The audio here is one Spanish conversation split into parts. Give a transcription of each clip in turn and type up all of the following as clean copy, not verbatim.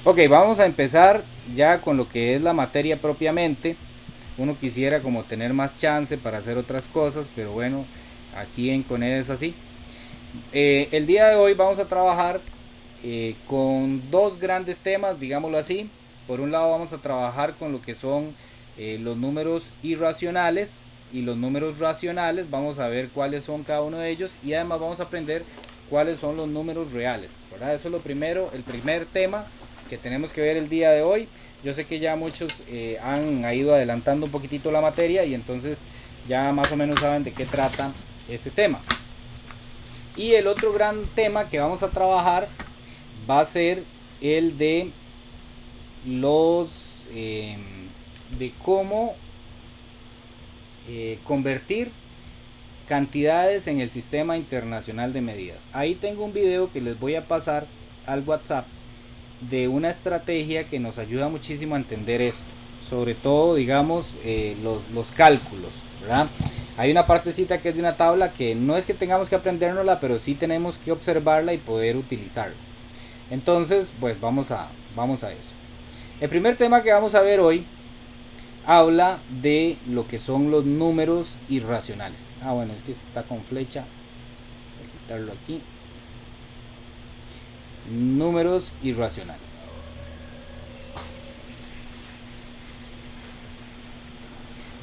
Ok, vamos a empezar ya con lo que es la materia propiamente. Uno quisiera como tener más chance para hacer otras cosas, pero bueno, aquí en CONED es así. El día de hoy vamos a trabajar con dos grandes temas, digámoslo así. Por un lado vamos a trabajar con lo que son los números irracionales y los números racionales. Vamos a ver cuáles son cada uno de ellos y además vamos a aprender cuáles son los números reales, ¿verdad? Eso es lo primero, el primer tema que tenemos que ver el día de hoy. Yo sé que ya muchos han ido adelantando un poquitito la materia y entonces ya más o menos saben de qué trata este tema. Y el otro gran tema que vamos a trabajar va a ser el de los de cómo convertir cantidades en el sistema internacional de medidas. Ahí tengo un video que les voy a pasar al WhatsApp de una estrategia que nos ayuda muchísimo a entender esto, sobre todo digamos los cálculos, ¿verdad? Hay una partecita que es de una tabla que no es que tengamos que aprendérnosla, pero sí tenemos que observarla y poder utilizarla. Entonces pues vamos a eso. El primer tema que vamos a ver hoy habla de lo que son los números irracionales. Bueno, es que está con flecha, vamos a quitarlo aquí. Números irracionales.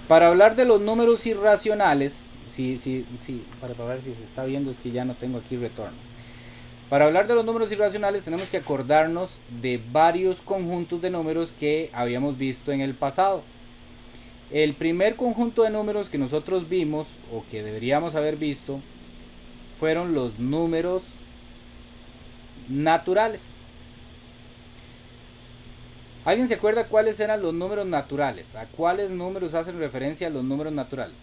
Para hablar de los números irracionales, para ver si se está viendo, es que ya no tengo aquí retorno. Para hablar de los números irracionales tenemos que acordarnos de varios conjuntos de números que habíamos visto en el pasado. El primer conjunto de números que nosotros vimos, o que deberíamos haber visto, fueron los números naturales. ¿Alguien se acuerda cuáles eran los números naturales? ¿A cuáles números hacen referencia los números naturales?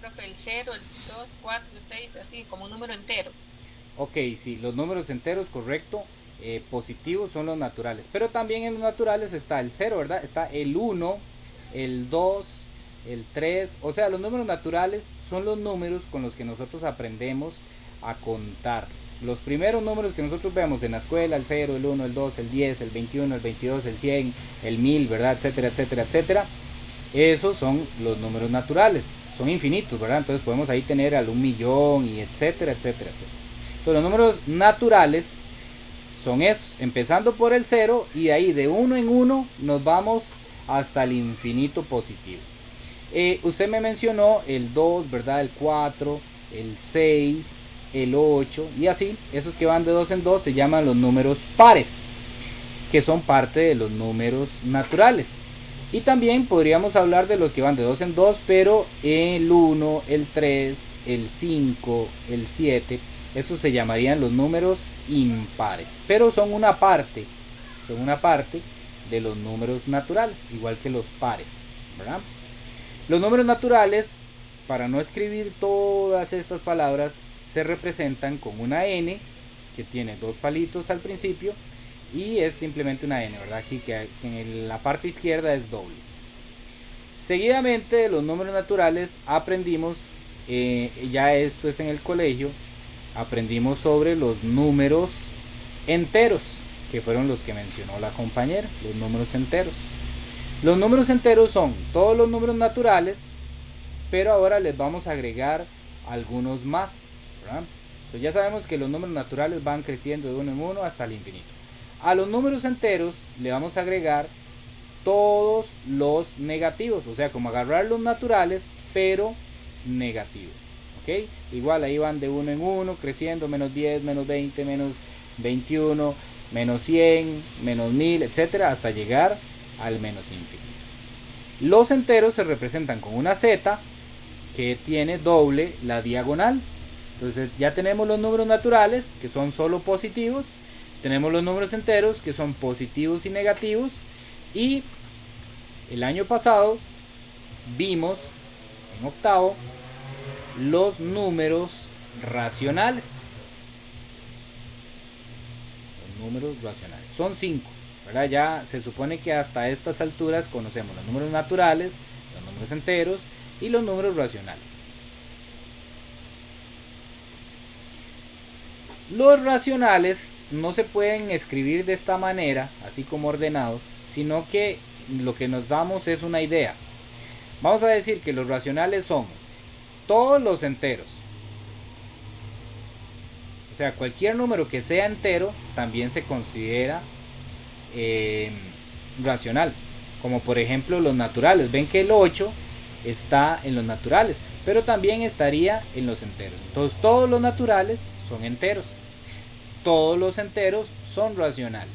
Profe, el 0, el 2, 4, 6, así, como un número entero. Ok, sí, los números enteros, correcto. Positivos son los naturales. Pero también en los naturales está el 0, ¿verdad? Está el 1, el 2, el 3. O sea, los números naturales son los números con los que nosotros aprendemos a contar. Los primeros números que nosotros vemos en la escuela, el 0, el 1, el 2, el 10, el 21, el 22, el 100, el 1000, ¿verdad? Etcétera, etcétera, etcétera. Esos son los números naturales. Son infinitos, ¿verdad? Entonces podemos ahí tener al 1.000.000 y etcétera, etcétera, etcétera. Entonces los números naturales son esos, empezando por el 0 y ahí de uno en uno nos vamos hasta el infinito positivo. Usted me mencionó el 2, ¿verdad? El 4, el 6, el 8 y así. Esos que van de 2 en 2 se llaman los números pares, que son parte de los números naturales. Y también podríamos hablar de los que van de 2 en 2, pero el 1, el 3, el 5, el 7, estos se llamarían los números impares, pero son una parte de los números naturales, igual que los pares, ¿verdad? Los números naturales, para no escribir todas estas palabras, se representan con una n que tiene dos palitos al principio y es simplemente una n, ¿verdad? Aquí que en la parte izquierda es doble. Seguidamente de los números naturales aprendimos, ya esto es en el colegio, aprendimos sobre los números enteros, que fueron los que mencionó la compañera, los números enteros. Los números enteros son todos los números naturales, pero ahora les vamos a agregar algunos más, ¿verdad? Pues ya sabemos que los números naturales van creciendo de uno en uno hasta el infinito. A los números enteros le vamos a agregar todos los negativos, o sea, como agarrar los naturales, pero negativos. ¿Ok? Igual ahí van de uno en uno, creciendo, menos 10, menos 20, menos 21, menos 100, menos 1000, etcétera, hasta llegar al menos infinito. Los enteros se representan con una z que tiene doble la diagonal. Entonces ya tenemos los números naturales, que son solo positivos. Tenemos los números enteros, que son positivos y negativos. Y el año pasado vimos en octavo los números racionales. Los números racionales. Son 5. ¿Verdad? Ya se supone que hasta estas alturas conocemos los números naturales, los números enteros y los números racionales. Los racionales no se pueden escribir de esta manera, así como ordenados, sino que lo que nos damos es una idea. Vamos a decir que los racionales son todos los enteros. O sea, cualquier número que sea entero también se considera racional. Como por ejemplo los naturales. Ven que el 8 está en los naturales, pero también estaría en los enteros. Entonces todos los naturales son enteros. Todos los enteros son racionales.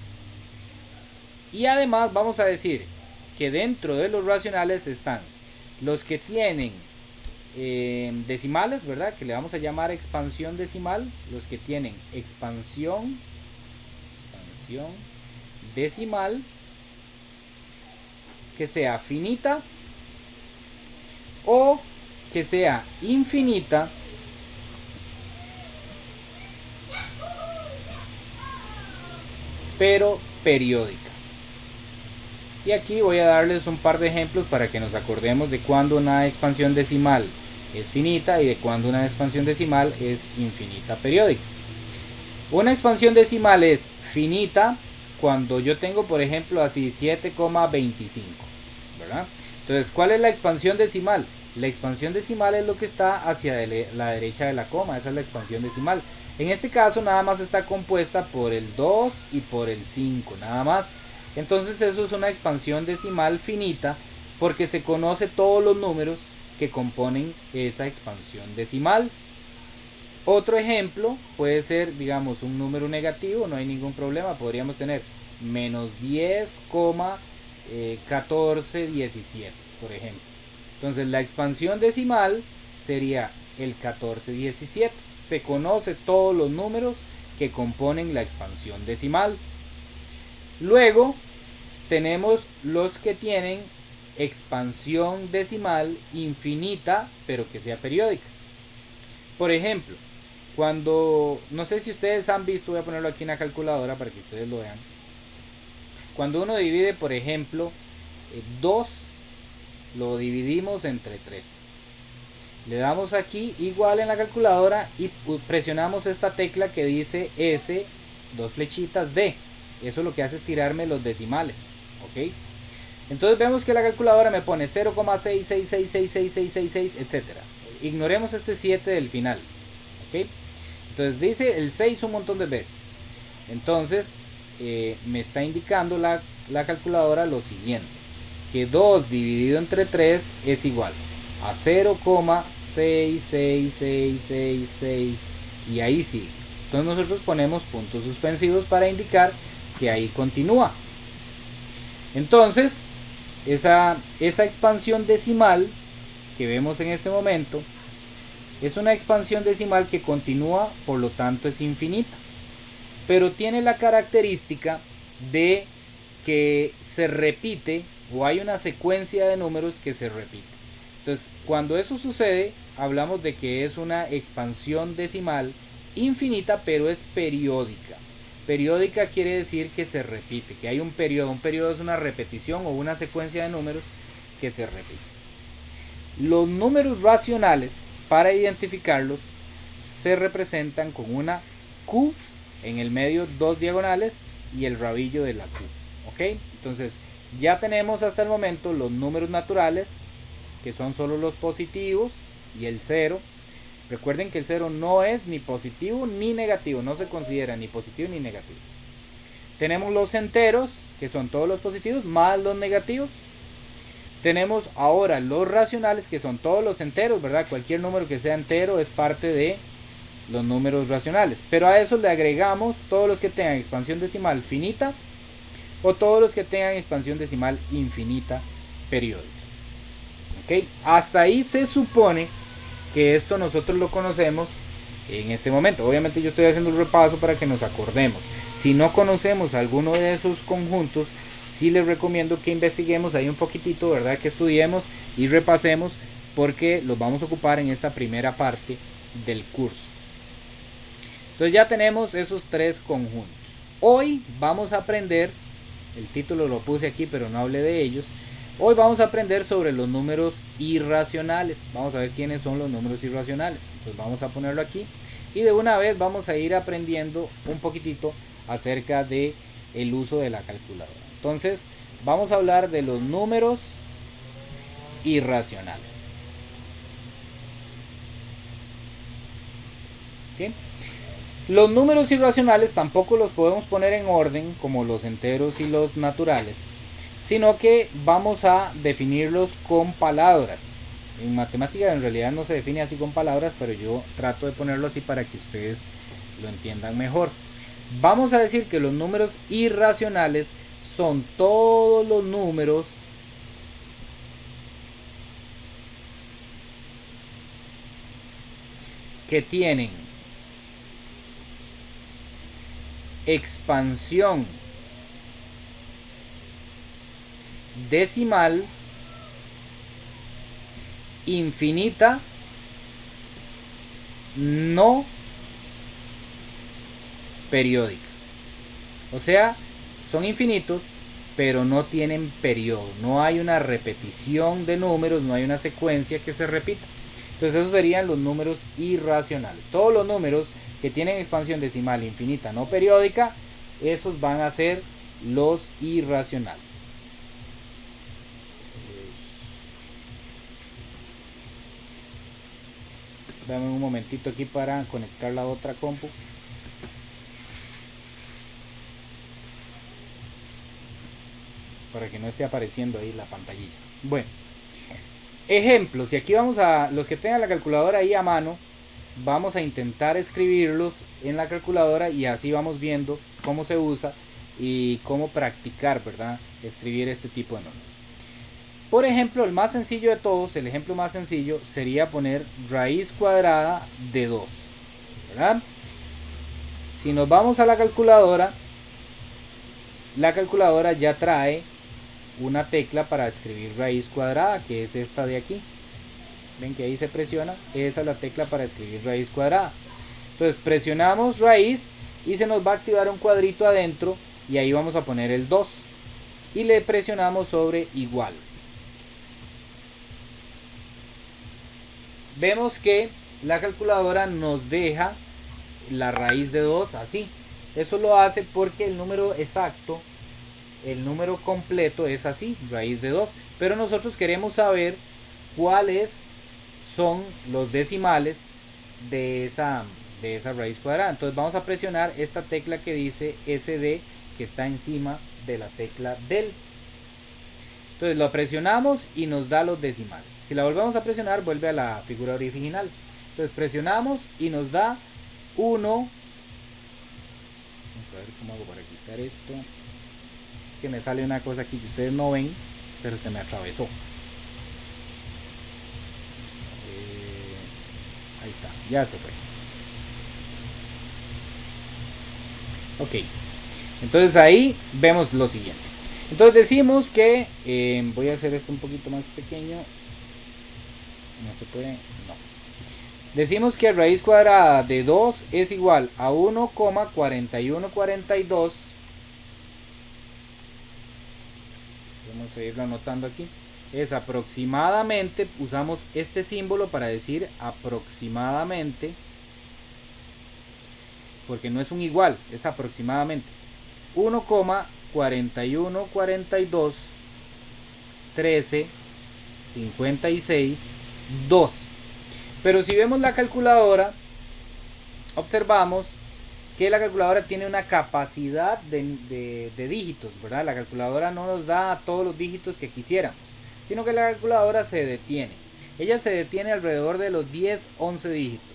Y además vamos a decir que dentro de los racionales están los que tienen decimales, ¿verdad? Que le vamos a llamar expansión decimal. Los que tienen expansión decimal, que sea finita o que sea infinita, pero periódica. Y aquí voy a darles un par de ejemplos para que nos acordemos de cuando una expansión decimal es finita y de cuando una expansión decimal es infinita periódica. Una expansión decimal es finita cuando yo tengo, por ejemplo, así 7,25, ¿verdad? Entonces, ¿cuál es la expansión decimal? La expansión decimal es lo que está hacia la derecha de la coma, esa es la expansión decimal. En este caso nada más está compuesta por el 2 y por el 5, nada más. Entonces eso es una expansión decimal finita porque se conoce todos los números que componen esa expansión decimal. Otro ejemplo puede ser, digamos, un número negativo, no hay ningún problema, podríamos tener menos 10,1417, por ejemplo. Entonces la expansión decimal sería el 1417. Se conoce todos los números que componen la expansión decimal. Luego tenemos los que tienen expansión decimal infinita, pero que sea periódica. Por ejemplo, cuando, no sé si ustedes han visto, voy a ponerlo aquí en la calculadora para que ustedes lo vean. Cuando uno divide, por ejemplo, 2, lo dividimos entre 3. Le damos aquí igual en la calculadora y presionamos esta tecla que dice S, dos flechitas D. Eso lo que hace es tirarme los decimales, ¿ok? Entonces vemos que la calculadora me pone 0,6666666, etc. Ignoremos este 7 del final, ¿ok? Entonces dice el 6 un montón de veces. Entonces me está indicando la calculadora lo siguiente, que 2 dividido entre 3 es igual a 0,66666 y ahí sigue. Entonces nosotros ponemos puntos suspensivos para indicar que ahí continúa. Entonces esa expansión decimal que vemos en este momento es una expansión decimal que continúa, por lo tanto es infinita, pero tiene la característica de que se repite, o hay una secuencia de números que se repite. Entonces cuando eso sucede hablamos de que es una expansión decimal infinita, pero es periódica. Periódica quiere decir que se repite, que hay un periodo. Un periodo es una repetición o una secuencia de números que se repite. Los números racionales, para identificarlos, se representan con una Q en el medio, dos diagonales y el rabillo de la Q. ¿Ok? Entonces ya tenemos hasta el momento los números naturales, que son solo los positivos y el 0. Recuerden que el 0 no es ni positivo ni negativo, no se considera ni positivo ni negativo. Tenemos los enteros, que son todos los positivos más los negativos. Tenemos ahora los racionales, que son todos los enteros, ¿verdad? Cualquier número que sea entero es parte de los números racionales. Pero a eso le agregamos todos los que tengan expansión decimal finita o todos los que tengan expansión decimal infinita periódica. ¿Ok? Hasta ahí se supone que esto nosotros lo conocemos en este momento. Obviamente yo estoy haciendo un repaso para que nos acordemos. Si no conocemos alguno de esos conjuntos, sí les recomiendo que investiguemos ahí un poquitito, ¿verdad? Que estudiemos y repasemos, porque los vamos a ocupar en esta primera parte del curso. Entonces ya tenemos esos tres conjuntos. Hoy vamos a aprender, el título lo puse aquí pero no hablé de ellos. Hoy vamos a aprender sobre los números irracionales. Vamos a ver quiénes son los números irracionales. Entonces vamos a ponerlo aquí. y de una vez vamos a ir aprendiendo un poquitito acerca de el uso de la calculadora. Entonces vamos a hablar de los números irracionales. ¿Okay? Los números irracionales tampoco los podemos poner en orden como los enteros y los naturales, sino que vamos a definirlos con palabras. En matemática en realidad no se define así con palabras, pero yo trato de ponerlo así para que ustedes lo entiendan mejor. Vamos a decir que los números irracionales son todos los números que tienen expansión decimal infinita no periódica. O sea, son infinitos, pero no tienen periodo. No hay una repetición de números, no hay una secuencia que se repita. Entonces esos serían los números irracionales. Todos los números que tienen expansión decimal infinita no periódica, esos van a ser los irracionales. Dame un momentito aquí para conectar la otra compu. Para que no esté apareciendo ahí la pantallilla. Bueno, ejemplos. Y aquí vamos a, los que tengan la calculadora ahí a mano, vamos a intentar escribirlos en la calculadora y así vamos viendo cómo se usa y cómo practicar, ¿verdad? Escribir este tipo de números. Por ejemplo, el más sencillo de todos, el ejemplo más sencillo sería poner raíz cuadrada de 2, ¿verdad? Si nos vamos a la calculadora ya trae una tecla para escribir raíz cuadrada, que es esta de aquí. Ven que ahí se presiona, esa es la tecla para escribir raíz cuadrada. Entonces presionamos raíz y se nos va a activar un cuadrito adentro y ahí vamos a poner el 2 y le presionamos sobre igual. Vemos que la calculadora nos deja la raíz de 2 así. Eso lo hace porque el número exacto, el número completo es así, raíz de 2. Pero nosotros queremos saber cuáles son los decimales de esa raíz cuadrada. Entonces vamos a presionar esta tecla que dice SD, que está encima de la tecla del. Entonces lo presionamos y nos da los decimales. Si la volvemos a presionar, vuelve a la figura original. Entonces presionamos y nos da 1. Vamos a ver cómo hago para quitar esto. Es que me sale una cosa aquí que ustedes no ven, pero se me atravesó. Ahí está, ya se fue. Ok, entonces ahí vemos lo siguiente. Entonces decimos que voy a hacer esto un poquito más pequeño. No se puede, no. Decimos que raíz cuadrada de 2 es igual a 1,4142. Vamos a irlo anotando aquí. Es aproximadamente, usamos este símbolo para decir aproximadamente, porque no es un igual, es aproximadamente 1,4142 13 56 2. Pero si vemos la calculadora, observamos que la calculadora tiene una capacidad de dígitos, ¿verdad? La calculadora no nos da todos los dígitos que quisiéramos, sino que la calculadora se detiene. Ella se detiene alrededor de los 10-11 dígitos.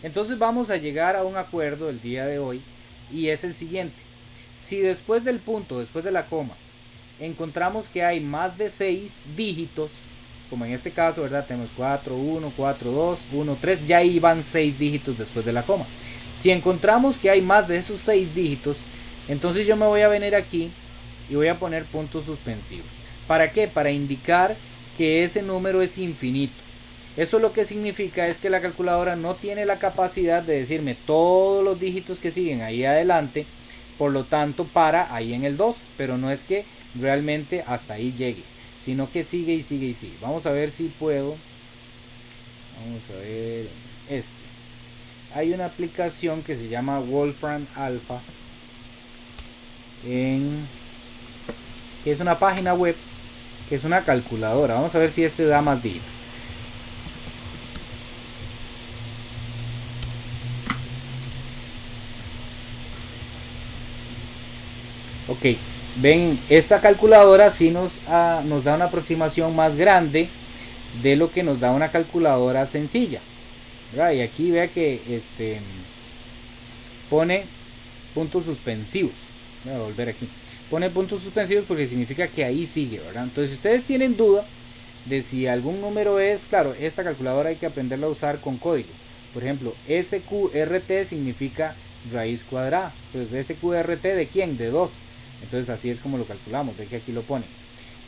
Entonces vamos a llegar a un acuerdo el día de hoy y es el siguiente. Si después del punto, después de la coma, encontramos que hay más de 6 dígitos, como en este caso, ¿verdad? Tenemos 4, 1, 4, 2, 1, 3, ya ahí van 6 dígitos después de la coma. Si encontramos que hay más de esos 6 dígitos, entonces yo me voy a venir aquí y voy a poner puntos suspensivos. ¿Para qué? Para indicar que ese número es infinito. Eso lo que significa es que la calculadora no tiene la capacidad de decirme todos los dígitos que siguen ahí adelante, por lo tanto para ahí en el 2, pero no es que realmente hasta ahí llegue, sino que sigue y sigue y sigue. Vamos a ver si puedo. Vamos a ver este. hay una aplicación que se llama Wolfram Alpha, que es una página web, que es una calculadora. Vamos a ver si este da más dígitos. Ok, ven, esta calculadora sí nos da una aproximación más grande de lo que nos da una calculadora sencilla, ¿verdad? Y aquí vea que pone puntos suspensivos. Voy a volver aquí. Pone puntos suspensivos porque significa que ahí sigue, ¿verdad? Entonces, si ustedes tienen duda de si algún número es, claro, esta calculadora hay que aprenderla a usar con código. Por ejemplo, SQRT significa raíz cuadrada. Entonces, SQRT ¿de quién? De 2. Entonces, así es como lo calculamos. Ve que aquí lo pone.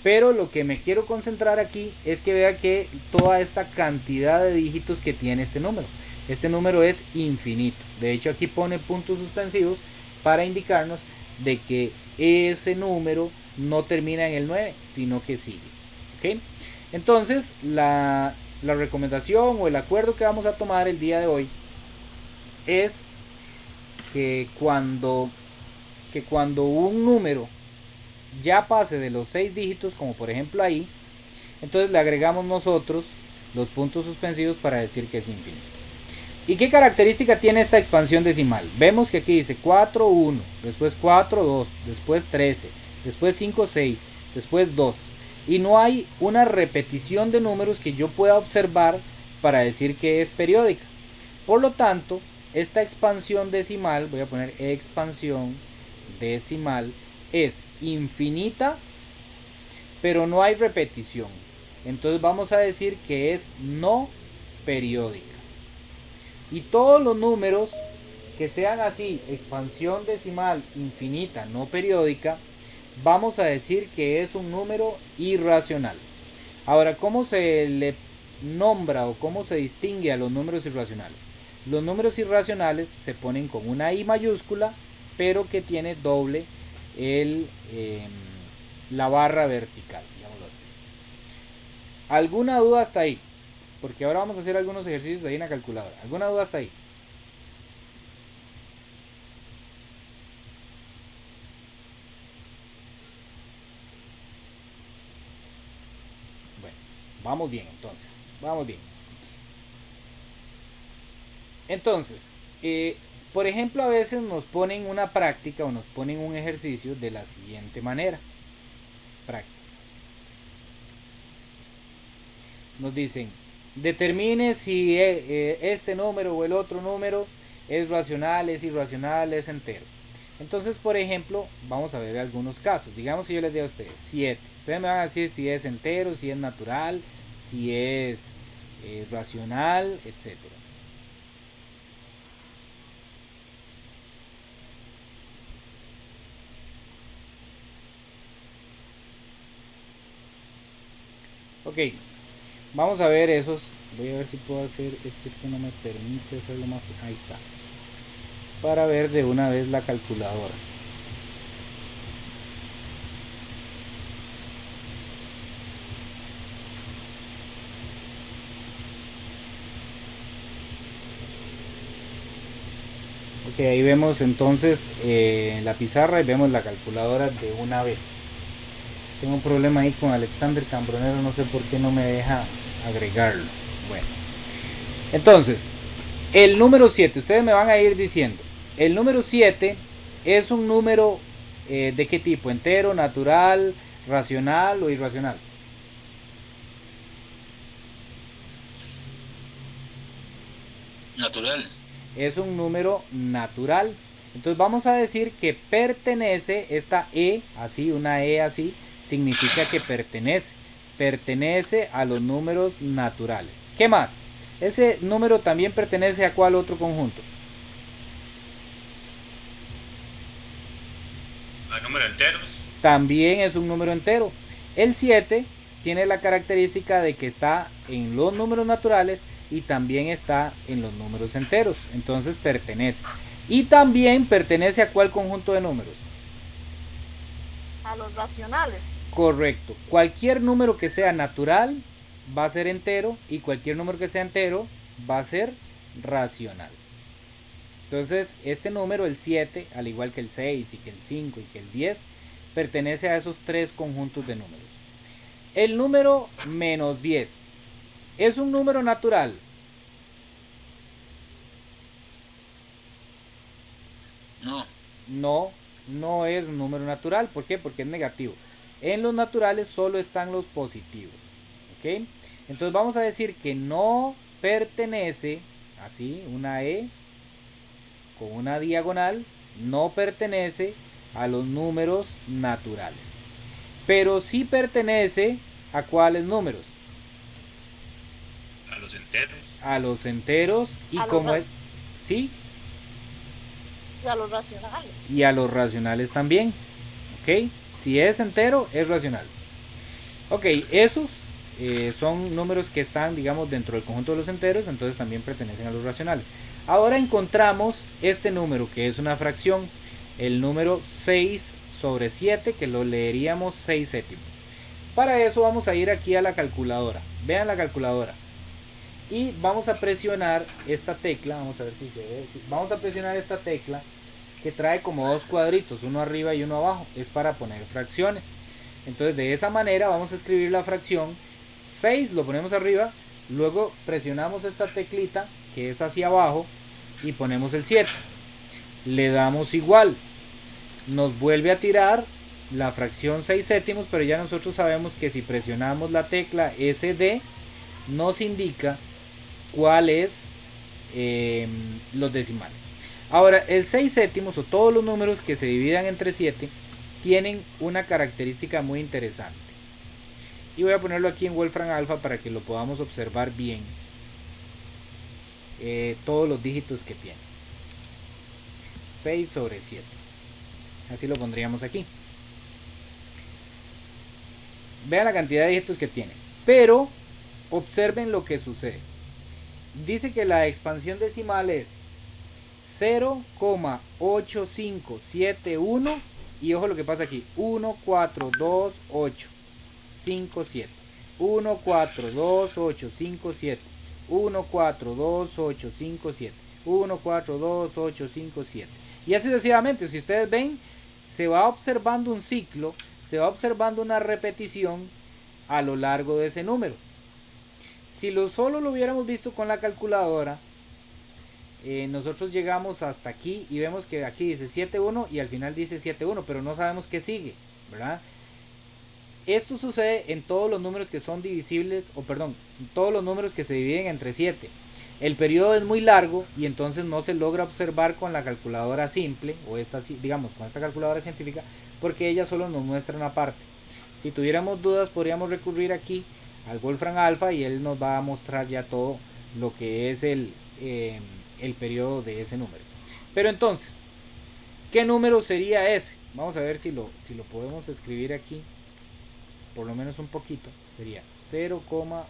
Pero lo que me quiero concentrar aquí es que vea que toda esta cantidad de dígitos que tiene este número. Este número es infinito. De hecho, aquí pone puntos suspensivos para indicarnos de que ese número no termina en el 9, sino que sigue. ¿Ok? Entonces, la recomendación o el acuerdo que vamos a tomar el día de hoy es que cuando un número ya pase de los 6 dígitos, como por ejemplo ahí, entonces le agregamos nosotros los puntos suspensivos para decir que es infinito. ¿Y qué característica tiene esta expansión decimal? Vemos que aquí dice 4, 1, después 4, 2, después 13, después 5, 6, después 2. Y no hay una repetición de números que yo pueda observar para decir que es periódica. Por lo tanto, esta expansión decimal, voy a poner expansión decimal, es infinita, pero no hay repetición. Entonces vamos a decir que es no periódica. Y todos los números que sean así, expansión decimal infinita, no periódica, vamos a decir que es un número irracional. Ahora, ¿cómo se le nombra o cómo se distingue a los números irracionales? Los números irracionales se ponen con una I mayúscula, pero que tiene doble la barra vertical, digámoslo así. ¿Alguna duda hasta ahí? Porque ahora vamos a hacer algunos ejercicios ahí en la calculadora. ¿Alguna duda hasta ahí? Bueno, vamos bien entonces. Vamos bien. Entonces, por ejemplo, a veces nos ponen una práctica o nos ponen un ejercicio de la siguiente manera. Práctica. Nos dicen, determine si este número o el otro número es racional, es irracional, es entero. Entonces, por ejemplo, vamos a ver algunos casos. Digamos que yo les digo a ustedes 7. Ustedes me van a decir si es entero, si es natural, si es racional, etc. Ok, vamos a ver esos. Voy a ver si puedo hacer, es que esto no me permite hacerlo más. Ahí está. Para ver de una vez la calculadora. Ok, ahí vemos entonces la pizarra y vemos la calculadora de una vez. Tengo un problema ahí con Alexander Cambronero, no sé por qué no me deja agregarlo. Bueno, entonces, el número 7, ustedes me van a ir diciendo, el número 7 es un número ¿de qué tipo? ¿Entero, natural, racional o irracional? Natural. Es un número natural. Entonces vamos a decir que pertenece, esta E, así, una E así, significa que pertenece a los números naturales. ¿Qué más? Ese número también pertenece a ¿cuál otro conjunto? A números enteros. También es un número entero. El 7 tiene la característica de que está en los números naturales y también está en los números enteros. Entonces pertenece. Y también pertenece a ¿cuál conjunto de números? A los racionales. Correcto. Cualquier número que sea natural va a ser entero y cualquier número que sea entero va a ser racional. Entonces este número, el 7, al igual que el 6 y que el 5 y que el 10, pertenece a esos tres conjuntos de números. El número menos 10 es un número natural. No es un número natural. ¿Por qué? Porque es negativo. En los naturales solo están los positivos. ¿Ok? Entonces vamos a decir que no pertenece, así, una E con una diagonal, no pertenece a los números naturales. Pero sí pertenece a ¿cuáles números? A los enteros. A los enteros y A como los es, ¿sí? Y a los racionales. Y a los racionales también. ¿Ok? Si es entero, es racional. Ok, esos son números que están, digamos, dentro del conjunto de los enteros, entonces también pertenecen a los racionales. Ahora encontramos este número que es una fracción, el número 6 sobre 7, que lo leeríamos 6 séptimos. Para eso vamos a ir aquí a la calculadora. Vean la calculadora. Y vamos a presionar esta tecla, vamos a ver si se ve. Vamos a presionar esta tecla que trae como dos cuadritos, uno arriba y uno abajo. Es para poner fracciones. Entonces de esa manera vamos a escribir la fracción 6, lo ponemos arriba, luego presionamos esta teclita que es hacia abajo y ponemos el 7. Le damos igual, nos vuelve a tirar la fracción 6 séptimos, pero ya nosotros sabemos que si presionamos la tecla SD nos indica cuál es los decimales. Ahora el 6 séptimos o todos los números que se dividan entre 7 tienen una característica muy interesante. Y voy a ponerlo aquí en Wolfram Alpha para que lo podamos observar bien. Todos los dígitos que tiene. 6 sobre 7. Así lo pondríamos aquí. Vean la cantidad de dígitos que tiene. Pero observen lo que sucede. Dice que la expansión decimal es 0,8571. Y ojo lo que pasa aquí. 1, 4, 2, 8, 5, 7. 1, 4, 2, 8, 5, 7. 1, 4, 2, 8, 5, 7. 1, 4, 2, 8, 5, 7. Y así sucesivamente. Si ustedes ven, se va observando un ciclo, se va observando una repetición a lo largo de ese número. Si solo lo hubiéramos visto con la calculadora, nosotros llegamos hasta aquí y vemos que aquí dice 7,1 y al final dice 7,1, pero no sabemos qué sigue, ¿verdad? Esto sucede en todos los números que son divisibles, en todos los números que se dividen entre 7. El periodo es muy largo y entonces no se logra observar con la calculadora simple, o digamos con esta calculadora científica, porque ella solo nos muestra una parte. Si tuviéramos dudas podríamos recurrir aquí al Wolfram Alpha y él nos va a mostrar ya todo lo que es el periodo de ese número. Pero entonces, ¿qué número sería ese? Vamos a ver si lo podemos escribir aquí, por lo menos un poquito. Sería 0,8571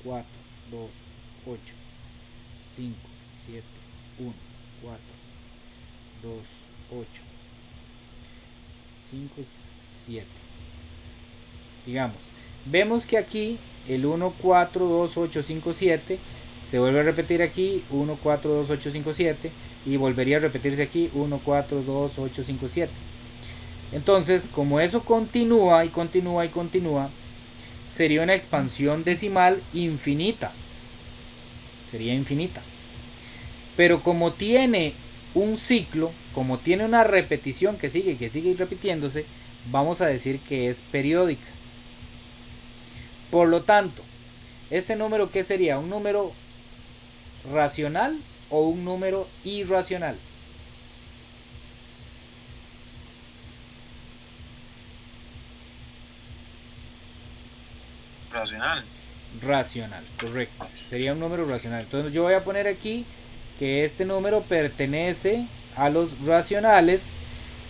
4, 2, 8, 5, 7, 1, 4, 2, 8, 5, 7. Digamos, vemos que aquí el 1, 4, 2, 8, 5, 7 se vuelve a repetir aquí 1, 4, 2, 8, 5, 7 y volvería a repetirse aquí 1, 4, 2, 8, 5, 7. Entonces, como eso continúa y continúa y continúa, sería una expansión decimal infinita. Sería infinita. Pero como tiene un ciclo, como tiene una repetición que sigue repitiéndose, vamos a decir que es periódica. Por lo tanto, este número, ¿qué sería? ¿Un número racional o un número irracional? Racional, correcto. Sería un número racional. Entonces yo voy a poner aquí que este número pertenece a los racionales,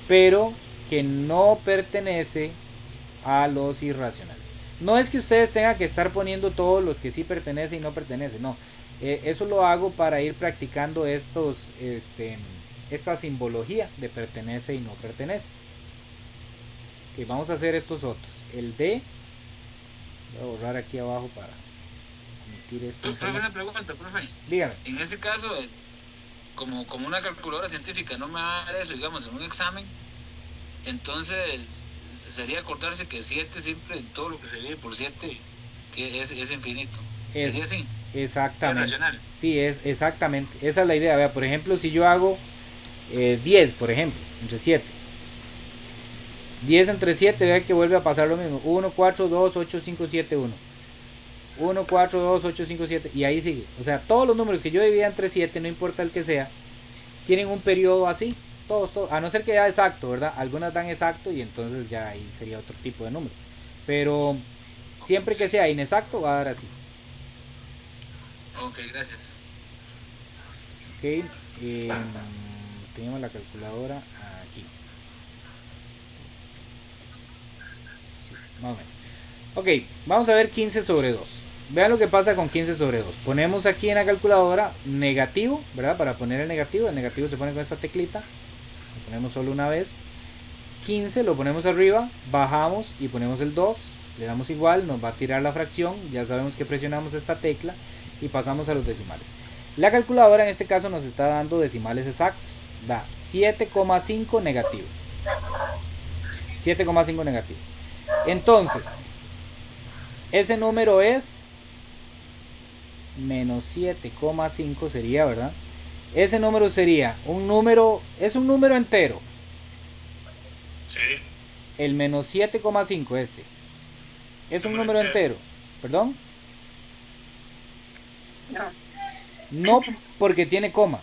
pero que no pertenece a los irracionales. No es que ustedes tengan que estar poniendo todos los que sí pertenecen y no pertenecen, no. Eso lo hago para ir practicando esta simbología de pertenece y no pertenece. Vamos a hacer estos otros. El D, voy a borrar aquí abajo para omitir esta Profe, información. una pregunta, profe. Dígame. En ese caso, como una calculadora científica no me va a dar eso, digamos, en un examen, entonces sería acordarse que 7 siempre, todo lo que se divide por 7 es infinito. Sería así. Exactamente. Es racional. Sí, es exactamente. Esa es la idea. Vea, por ejemplo, si yo hago 10, por ejemplo, entre 7. 10 entre 7, vea que vuelve a pasar lo mismo. 1, 4, 2, 8, 5, 7, 1. 1, 4, 2, 8, 5, 7. Y ahí sigue. O sea, todos los números que yo dividía entre 7, no importa el que sea, tienen un periodo así. Todos. A no ser que sea exacto, ¿verdad? Algunas dan exacto y entonces ya ahí sería otro tipo de número. Pero siempre que sea inexacto va a dar así. Ok, gracias. Ok. Tenemos la calculadora aquí. Sí, más o menos. Ok, vamos a ver 15 sobre 2. Vean lo que pasa con 15 sobre 2. Ponemos aquí en la calculadora negativo, ¿verdad? Para poner el negativo se pone con esta teclita. Lo ponemos solo una vez. 15 lo ponemos arriba, bajamos y ponemos el 2. Le damos igual, nos va a tirar la fracción. Ya sabemos que presionamos esta tecla y pasamos a los decimales. La calculadora en este caso nos está dando decimales exactos. Da 7,5 negativo. 7,5 negativo. Entonces, ese número es menos 7,5 sería, ¿verdad? Ese número sería un número, es un número entero. Sí. El menos 7,5 este. Es un número entero. ¿Perdón? No. No, porque tiene coma.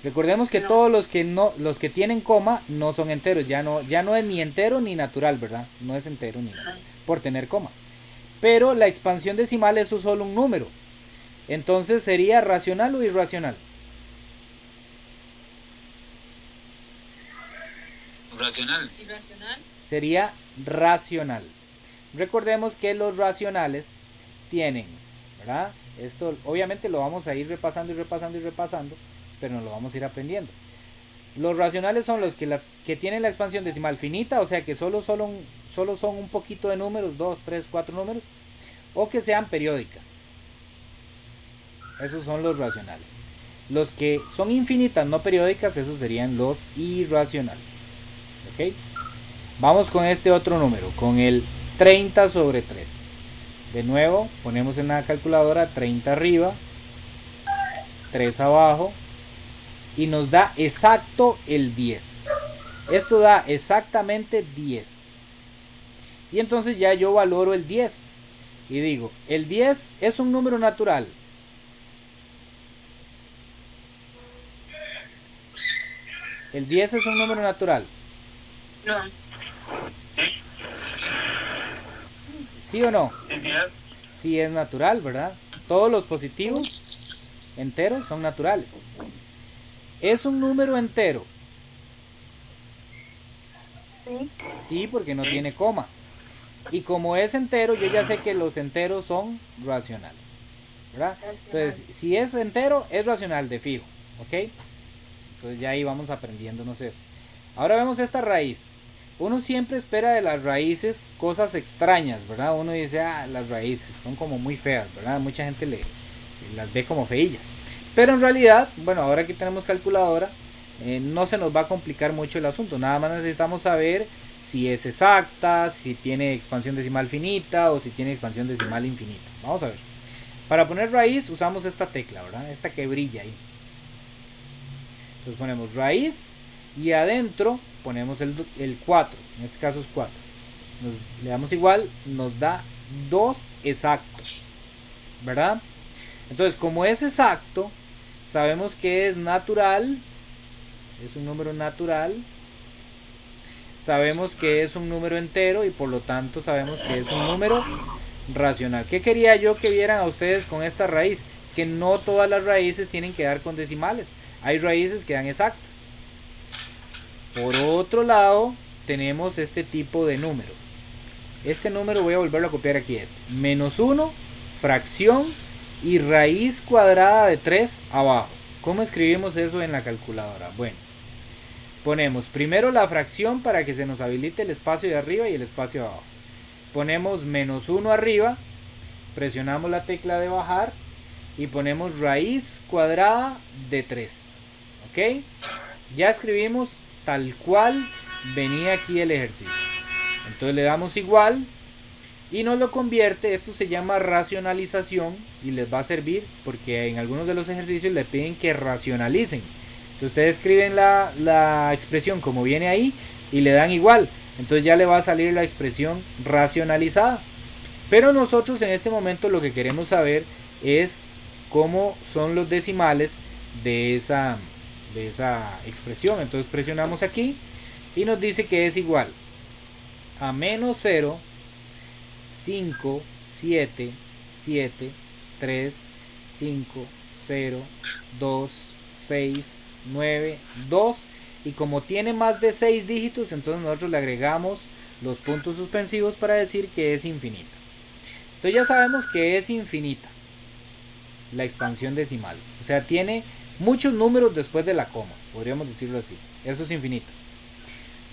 Recordemos que No. todos los que tienen coma no son enteros, ya no es ni entero ni natural, ¿verdad? No es entero ni natural, por tener coma. Pero la expansión decimal es solo un número. Entonces sería racional o irracional. Racional. Irracional. Sería racional. Recordemos que los racionales tienen, ¿verdad? Esto obviamente lo vamos a ir repasando y repasando y repasando, pero nos lo vamos a ir aprendiendo. Los racionales son los que tienen la expansión decimal finita, o sea que solo son un poquito de números, 2, 3, 4 números, o que sean periódicas. Esos son los racionales. Los que son infinitas, no periódicas, esos serían los irracionales. ¿Ok? Vamos con este otro número, con el 30 sobre 3. De nuevo, ponemos en la calculadora 30 arriba, 3 abajo, y nos da exacto el 10. Esto da exactamente 10. Y entonces ya yo valoro el 10. Y digo, el 10 es un número natural. El 10 es un número natural. No. ¿Sí o no? Sí es natural, ¿verdad? Todos los positivos enteros son naturales. Es un número entero. Sí. Sí, porque no tiene coma. Y como es entero, yo ya sé que los enteros son racionales, ¿verdad? Entonces, si es entero, es racional de fijo, ¿ok? Entonces ya ahí vamos aprendiéndonos eso. Ahora vemos esta raíz. Uno siempre espera de las raíces cosas extrañas, ¿verdad? Uno dice, las raíces son como muy feas, ¿verdad? Mucha gente las ve como feillas. Pero en realidad, bueno, ahora que tenemos calculadora, no se nos va a complicar mucho el asunto. Nada más necesitamos saber si es exacta, si tiene expansión decimal finita o si tiene expansión decimal infinita. Vamos a ver. Para poner raíz usamos esta tecla, ¿verdad? Esta que brilla ahí. Entonces ponemos raíz y adentro ponemos el 4. En este caso es 4. Le damos igual, nos da 2 exactos, ¿verdad? Entonces, como es exacto, sabemos que es natural. Es un número natural. Sabemos que es un número entero y por lo tanto sabemos que es un número racional. ¿Qué quería yo que vieran a ustedes con esta raíz? Que no todas las raíces tienen que dar con decimales. Hay raíces que dan exactas. Por otro lado, tenemos este tipo de número. Este número voy a volverlo a copiar aquí. Es menos 1, fracción y raíz cuadrada de 3 abajo. ¿Cómo escribimos eso en la calculadora? Bueno, ponemos primero la fracción para que se nos habilite el espacio de arriba y el espacio de abajo. Ponemos menos 1 arriba, presionamos la tecla de bajar y ponemos raíz cuadrada de 3. ¿Ok? Ya escribimos tal cual venía aquí el ejercicio. Entonces le damos igual y nos lo convierte. Esto se llama racionalización y les va a servir porque en algunos de los ejercicios le piden que racionalicen. Entonces ustedes escriben la expresión como viene ahí y le dan igual. Entonces ya le va a salir la expresión racionalizada. Pero nosotros en este momento lo que queremos saber es cómo son los decimales de esa expresión. Entonces presionamos aquí y nos dice que es igual a menos 0, 5, 7, 7, 3, 5, 0, 2, 6, 9, 2. Y como tiene más de 6 dígitos, entonces nosotros le agregamos los puntos suspensivos para decir que es infinita. Entonces ya sabemos que es infinita la expansión decimal. O sea, tiene muchos números después de la coma, podríamos decirlo así. Eso es infinito.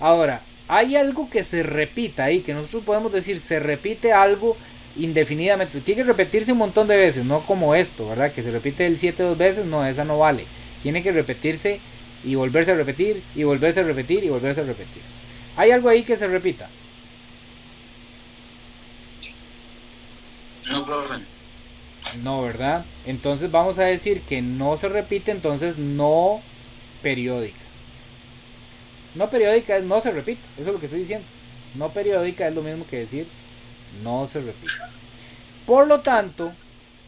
Ahora, hay algo que se repita ahí, que nosotros podemos decir se repite algo indefinidamente. Tiene que repetirse un montón de veces, no como esto, ¿verdad? Que se repite el 7 2 veces, no, esa no vale. Tiene que repetirse y volverse a repetir, y volverse a repetir, y volverse a repetir. ¿Hay algo ahí que se repita? No, profe. No, ¿verdad? Entonces vamos a decir que no se repite, entonces no periódica. No periódica es no se repite, eso es lo que estoy diciendo. No periódica es lo mismo que decir no se repite. Por lo tanto,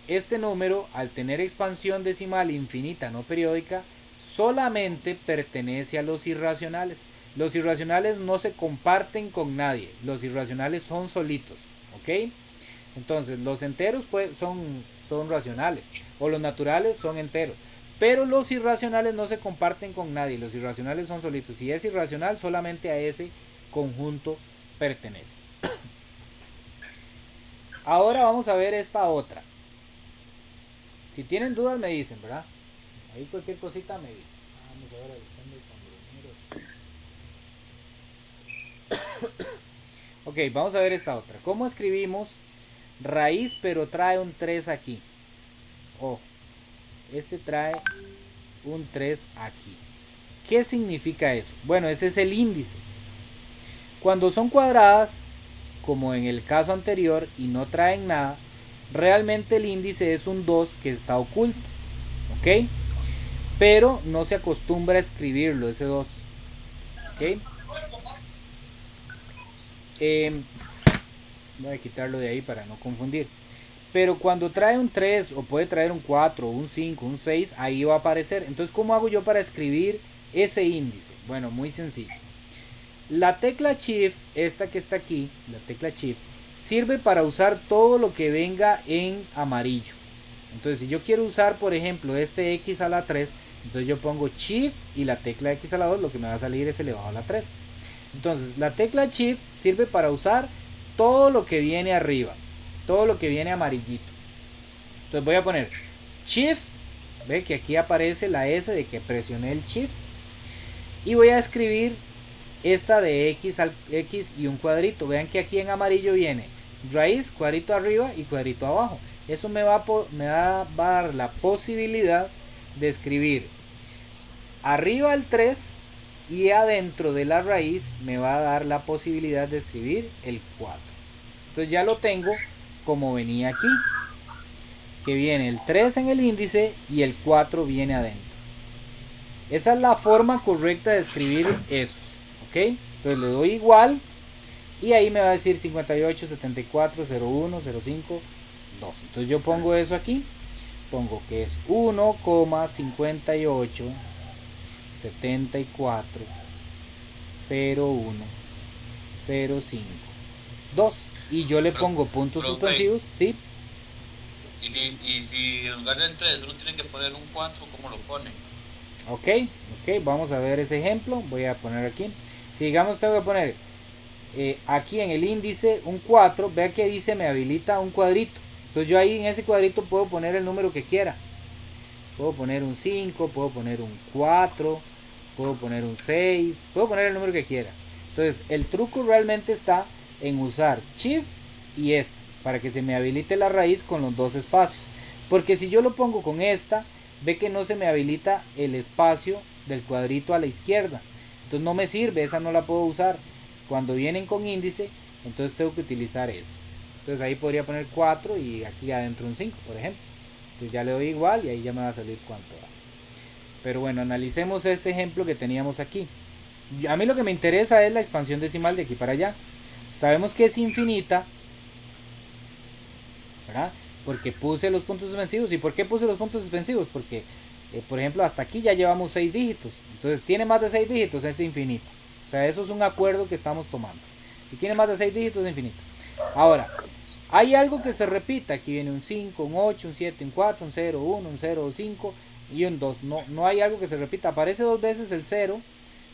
este número, al tener expansión decimal infinita no periódica, solamente pertenece a los irracionales. Los irracionales no se comparten con nadie, los irracionales son solitos, ¿ok? Entonces los enteros pues, son racionales, o los naturales son enteros, pero los irracionales no se comparten con nadie, los irracionales son solitos. Si es irracional, solamente a ese conjunto pertenece. Ahora vamos a ver esta otra. Si tienen dudas me dicen, ¿verdad? Ahí cualquier cosita me dicen. Vamos a ver Alexander Pandronero. Ok, vamos a ver esta otra. ¿Cómo escribimos raíz pero trae un 3 aquí? Oh, este trae un 3 aquí. ¿Qué significa eso? Bueno, ese es el índice. Cuando son cuadradas, como en el caso anterior, y no traen nada, realmente el índice es un 2 que está oculto. ¿Ok? Pero no se acostumbra a escribirlo, ese 2. ¿Ok? Voy a quitarlo de ahí para no confundir. Pero cuando trae un 3 o puede traer un 4, un 5, un 6, ahí va a aparecer. Entonces, ¿cómo hago yo para escribir ese índice? Bueno, muy sencillo. La tecla Shift, esta que está aquí, la tecla Shift, sirve para usar todo lo que venga en amarillo. Entonces, si yo quiero usar, por ejemplo, este X a la 3, entonces yo pongo Shift y la tecla X a la 2, lo que me va a salir es elevado a la 3. Entonces, la tecla Shift sirve para usar todo lo que viene arriba, todo lo que viene amarillito. Entonces voy a poner Shift, ve que aquí aparece la S de que presioné el Shift, y voy a escribir esta de X al X y un cuadrito. Vean que aquí en amarillo viene raíz, cuadrito arriba y cuadrito abajo. Eso me va a dar la posibilidad de escribir arriba el 3 y adentro de la raíz me va a dar la posibilidad de escribir el 4. Entonces ya lo tengo como venía aquí, que viene el 3 en el índice y el 4 viene adentro. Esa es la forma correcta de escribir esos, ¿ok? Entonces le doy igual y ahí me va a decir 58, 74, 01, 05, 2. Entonces yo pongo eso aquí, pongo que es 1,58 74 01 05 2 y yo le pongo puntos suspensivos, ¿sí? Y si en lugar del 3 uno tiene que poner un 4, ¿cómo lo pone? Ok, vamos a ver ese ejemplo. Voy a poner aquí. Si digamos tengo que poner aquí en el índice un 4, vea que dice me habilita un cuadrito. Entonces yo ahí en ese cuadrito puedo poner el número que quiera. Puedo poner un 5, puedo poner un 4, puedo poner un 6, puedo poner el número que quiera. Entonces el truco realmente está en usar Shift y este para que se me habilite la raíz con los dos espacios. Porque si yo lo pongo con esta, ve que no se me habilita el espacio del cuadrito a la izquierda. Entonces no me sirve, esa no la puedo usar. Cuando vienen con índice, entonces tengo que utilizar esa. Entonces ahí podría poner 4 y aquí adentro un 5, por ejemplo. Entonces ya le doy igual y ahí ya me va a salir cuánto da. Pero bueno, analicemos este ejemplo que teníamos aquí. A mí lo que me interesa es la expansión decimal de aquí para allá. Sabemos que es infinita, ¿verdad? Porque puse los puntos suspensivos. ¿Y por qué puse los puntos suspensivos? Porque, por ejemplo, hasta aquí ya llevamos 6 dígitos. Entonces, tiene más de 6 dígitos, es infinita. O sea, eso es un acuerdo que estamos tomando. Si tiene más de 6 dígitos, es infinita. Ahora, hay algo que se repita. Aquí viene un 5, un 8, un 7, un 4, un 0, 1, un 0, 5 y un 2. No hay algo que se repita. Aparece 2 veces el 0,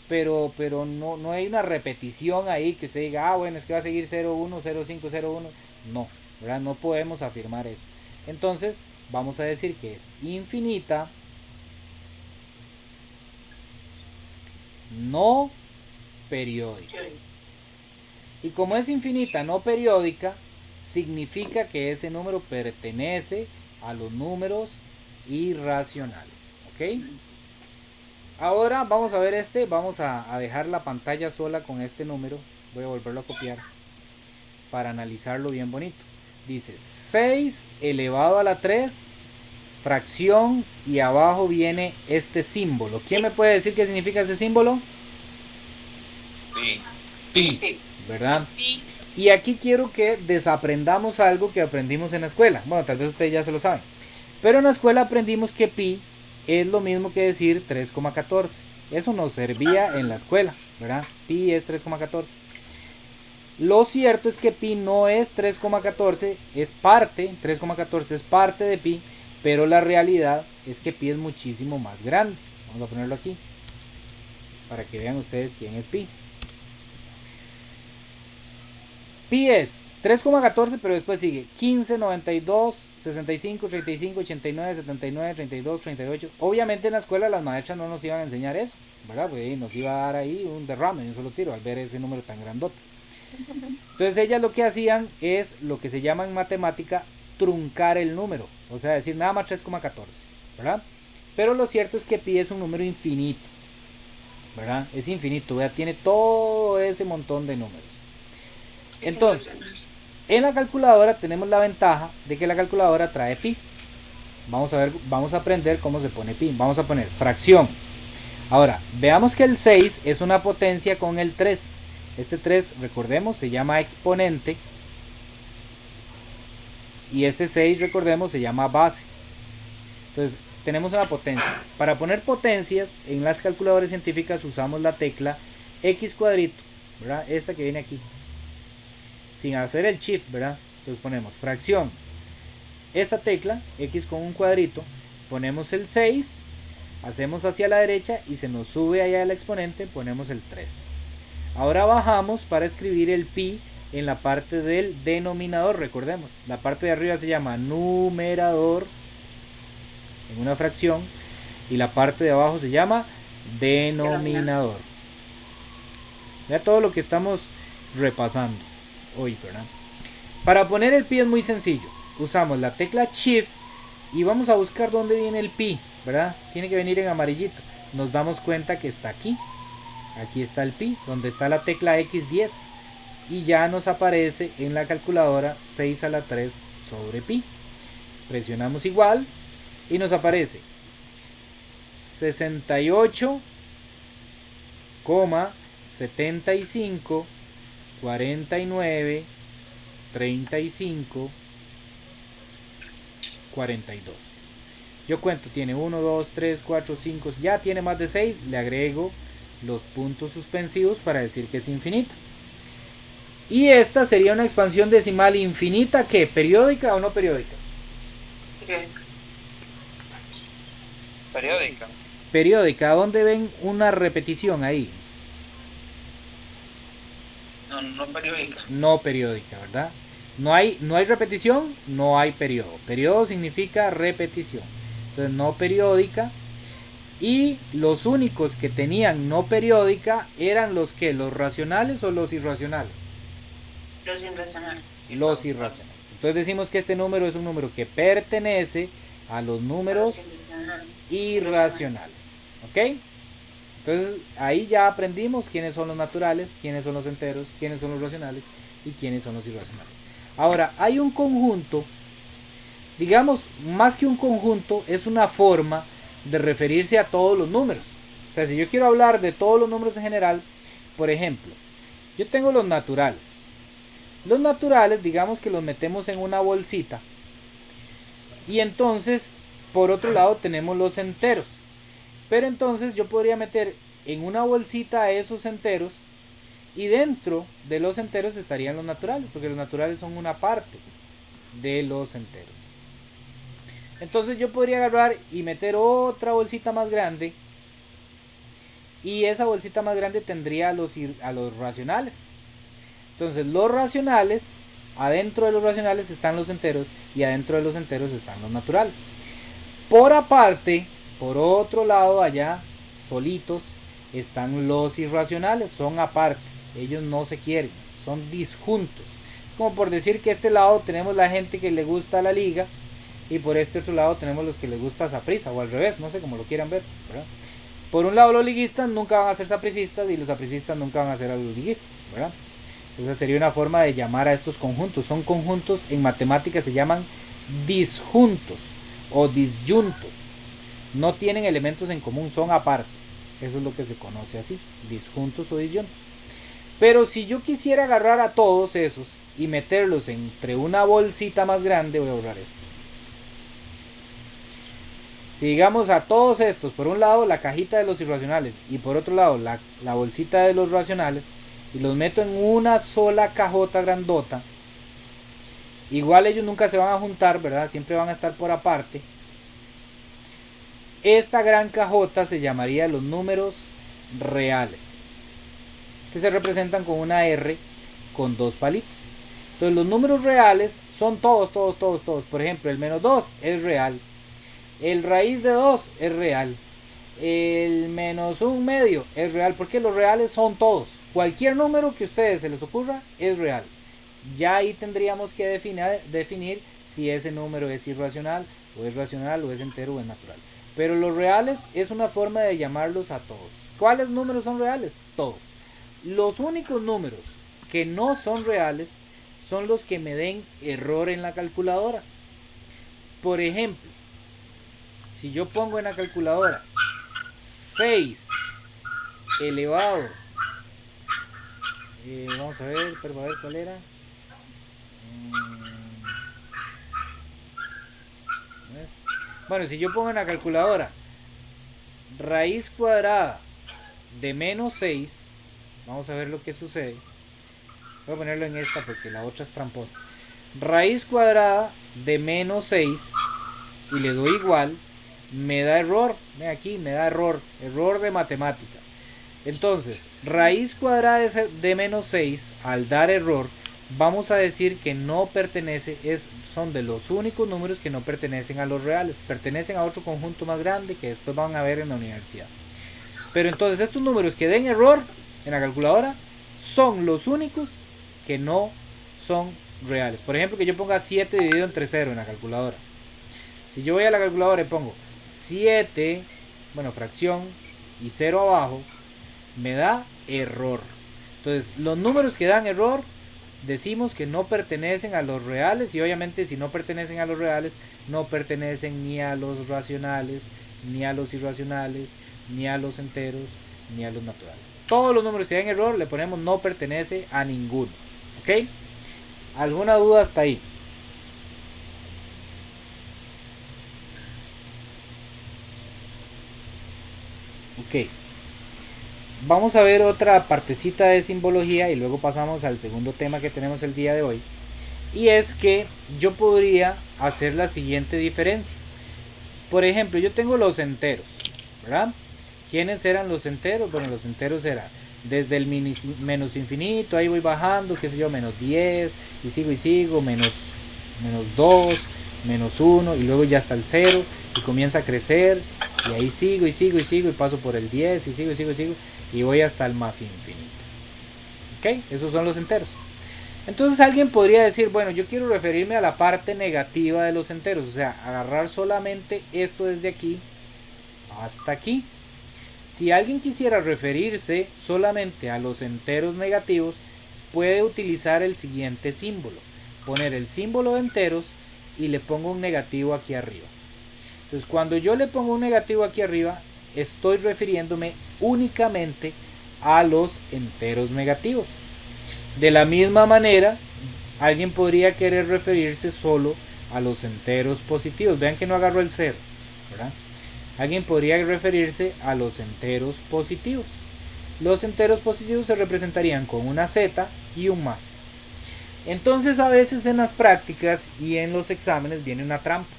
pero no hay una repetición ahí que usted diga, bueno, es que va a seguir 0, 1, 0, 5, 0, 1. No, ¿verdad? No podemos afirmar eso. Entonces, vamos a decir que es infinita, no periódica. Y como es infinita, no periódica, significa que ese número pertenece a los números irracionales. ¿Ok? Ahora vamos a ver vamos a dejar la pantalla sola con este número. Voy a volverlo a copiar para analizarlo bien bonito. Dice 6 elevado a la 3, fracción, y abajo viene este símbolo. ¿Quién me puede decir qué significa ese símbolo? Pi, ¿verdad? Pi. Y aquí quiero que desaprendamos algo que aprendimos en la escuela. Bueno, tal vez ustedes ya se lo saben. Pero en la escuela aprendimos que pi es lo mismo que decir 3,14. Eso nos servía en la escuela, ¿verdad? Pi es 3,14. Lo cierto es que pi no es 3,14, es parte, 3,14 es parte de pi, pero la realidad es que pi es muchísimo más grande. Vamos a ponerlo aquí, para que vean ustedes quién es pi. Pi es 3,14, pero después sigue 15, 92, 65, 35, 89, 79, 32, 38. Obviamente en la escuela las maestras no nos iban a enseñar eso, ¿verdad? Pues nos iba a dar ahí un derrame, un solo tiro al ver ese número tan grandote. Entonces ellas lo que hacían es lo que se llama en matemática truncar el número, o sea, decir nada más 3,14, ¿verdad? Pero lo cierto es que pi es un número infinito, ¿verdad? Es infinito, ¿verdad? Tiene todo ese montón de números. Entonces, en la calculadora tenemos la ventaja de que la calculadora trae pi. Vamos a aprender cómo se pone pi. Vamos a poner fracción. Ahora, veamos que el 6 es una potencia con el 3. Este 3, recordemos, se llama exponente. Y este 6, recordemos, se llama base. Entonces, tenemos una potencia. Para poner potencias, en las calculadoras científicas usamos la tecla X cuadrito, ¿verdad? Esta que viene aquí. Sin hacer el shift, ¿verdad? Entonces ponemos fracción. Esta tecla, X con un cuadrito, ponemos el 6, hacemos hacia la derecha y se nos sube allá el exponente, ponemos el 3. Ahora bajamos para escribir el pi en la parte del denominador, recordemos. La parte de arriba se llama numerador, en una fracción, y la parte de abajo se llama denominador. Vea todo lo que estamos repasando hoy, ¿verdad? Para poner el pi es muy sencillo. Usamos la tecla Shift y vamos a buscar dónde viene el pi, ¿verdad? Tiene que venir en amarillito. Nos damos cuenta que está aquí. Aquí está el pi, donde está la tecla X10. Y ya nos aparece en la calculadora 6 a la 3 sobre pi. Presionamos igual y nos aparece 68,75 49, 35, 42. Yo cuento, tiene 1, 2, 3, 4, 5, ya tiene más de 6, le agrego los puntos suspensivos para decir que es infinita. Y esta sería una expansión decimal infinita, ¿qué? ¿Periódica o no periódica? Periódica. Periódica, ¿dónde ven una repetición ahí? No periódica. No periódica, ¿verdad? No hay repetición, no hay periodo. Periodo significa repetición. Entonces no periódica. Y los únicos que tenían no periódica eran los que, los racionales o los irracionales. Los irracionales. Los irracionales. Entonces decimos que este número es un número que pertenece a los números irracionales. ¿Ok? Entonces ahí ya aprendimos quiénes son los naturales, quiénes son los enteros, quiénes son los racionales y quiénes son los irracionales. Ahora, hay un conjunto, digamos, más que un conjunto, es una forma de referirse a todos los números. O sea, si yo quiero hablar de todos los números en general, por ejemplo, yo tengo los naturales. Los naturales, digamos que los metemos en una bolsita. Y entonces, por otro lado, tenemos los enteros. Pero entonces yo podría meter en una bolsita a esos enteros. Y dentro de los enteros estarían los naturales. Porque los naturales son una parte de los enteros. Entonces yo podría agarrar y meter otra bolsita más grande. Y esa bolsita más grande tendría a los racionales. Entonces los racionales, adentro de los racionales están los enteros y adentro de los enteros están los naturales. Por aparte, por otro lado allá, solitos, están los irracionales, son aparte, ellos no se quieren, son disjuntos. Como por decir que este lado tenemos la gente que le gusta la Liga y por este otro lado tenemos los que les gusta Saprissa o al revés, no sé cómo lo quieran ver, ¿verdad? Por un lado los liguistas nunca van a ser sapricistas y los sapricistas nunca van a ser a los liguistas, ¿verdad? Esa sería una forma de llamar a estos conjuntos. Son conjuntos, en matemáticas se llaman disjuntos o disyuntos. No tienen elementos en común, son aparte. Eso es lo que se conoce así, disjuntos o disyuntos. Pero si yo quisiera agarrar a todos esos y meterlos entre una bolsita más grande, voy a borrar esto. Si digamos a todos estos, por un lado la cajita de los irracionales y por otro lado la bolsita de los racionales, y los meto en una sola cajota grandota, igual ellos nunca se van a juntar, ¿verdad? Siempre van a estar por aparte. Esta gran cajota se llamaría los números reales, que se representan con una R con dos palitos. Entonces los números reales son todos. Por ejemplo, el menos 2 es real, el raíz de 2 es real, el menos 1/2 es real, porque los reales son todos. Cualquier número que a ustedes se les ocurra es real. Ya ahí tendríamos que definir si ese número es irracional o es racional o es entero o es natural. Pero los reales es una forma de llamarlos a todos. ¿Cuáles números son reales? Todos. Los únicos números que no son reales son los que me den error en la calculadora. Por ejemplo, si yo pongo en la calculadora 6 elevado, vamos a ver, pero a ver cuál era. Bueno, si yo pongo en la calculadora raíz cuadrada de menos 6, vamos a ver lo que sucede. Voy a ponerlo en esta porque la otra es tramposa. Raíz cuadrada de menos 6 y le doy igual, me da error. Ve aquí, me da error de matemática. Entonces, raíz cuadrada de menos 6, al dar error, vamos a decir que no pertenece, son de los únicos números que no pertenecen a los reales, pertenecen a otro conjunto más grande que después van a ver en la universidad. Pero entonces estos números que den error en la calculadora son los únicos que no son reales. Por ejemplo, que yo ponga 7 dividido entre 0 en la calculadora. Si yo voy a la calculadora y pongo 7, bueno, fracción y 0 abajo, me da error. Entonces, los números que dan error decimos que no pertenecen a los reales, y obviamente si no pertenecen a los reales, no pertenecen ni a los racionales, ni a los irracionales, ni a los enteros, ni a los naturales. Todos los números que dan error le ponemos no pertenece a ninguno. ¿Ok? ¿Alguna duda hasta ahí? Ok. Vamos a ver otra partecita de simbología y luego pasamos al segundo tema que tenemos el día de hoy. Y es que yo podría hacer la siguiente diferencia. Por ejemplo, yo tengo los enteros, ¿verdad? ¿Quiénes eran los enteros? Bueno, los enteros eran desde el menos infinito, ahí voy bajando, qué sé yo, menos 10, y sigo, menos 2, menos 1, y luego ya hasta el 0, y comienza a crecer, y ahí sigo, y paso por el 10, y sigo, y voy hasta el más infinito. ¿Ok? Esos son los enteros. Entonces alguien podría decir, bueno, yo quiero referirme a la parte negativa de los enteros, o sea, agarrar solamente esto desde aquí hasta aquí. Si alguien quisiera referirse solamente a los enteros negativos, puede utilizar el siguiente símbolo. Poner el símbolo de enteros y le pongo un negativo aquí arriba. Entonces cuando yo le pongo un negativo aquí arriba, estoy refiriéndome únicamente a los enteros negativos. De la misma manera, alguien podría querer referirse solo a los enteros positivos. Vean que no agarro el cero, ¿verdad? Alguien podría referirse a los enteros positivos. Los enteros positivos se representarían con una Z y un más. Entonces a veces en las prácticas y en los exámenes viene una trampa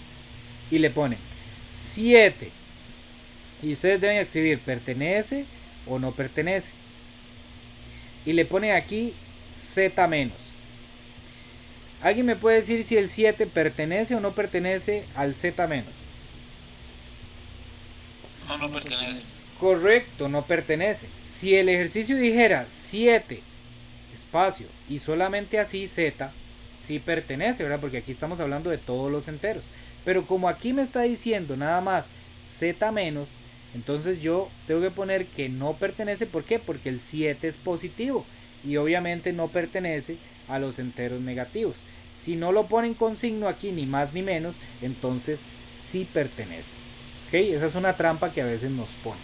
y le ponen 7 y ustedes deben escribir pertenece o no pertenece y le ponen aquí Z menos. ¿Alguien me puede decir si el 7 pertenece o no pertenece al Z menos? No, no pertenece. Correcto, no pertenece. Si el ejercicio dijera 7 espacio y solamente así Z, sí pertenece, ¿verdad? Porque aquí estamos hablando de todos los enteros. Pero como aquí me está diciendo nada más Z menos, entonces yo tengo que poner que no pertenece. ¿Por qué? Porque el 7 es positivo y obviamente no pertenece a los enteros negativos. Si no lo ponen con signo aquí, ni más ni menos, entonces sí pertenece. ¿Ok? Esa es una trampa que a veces nos pone.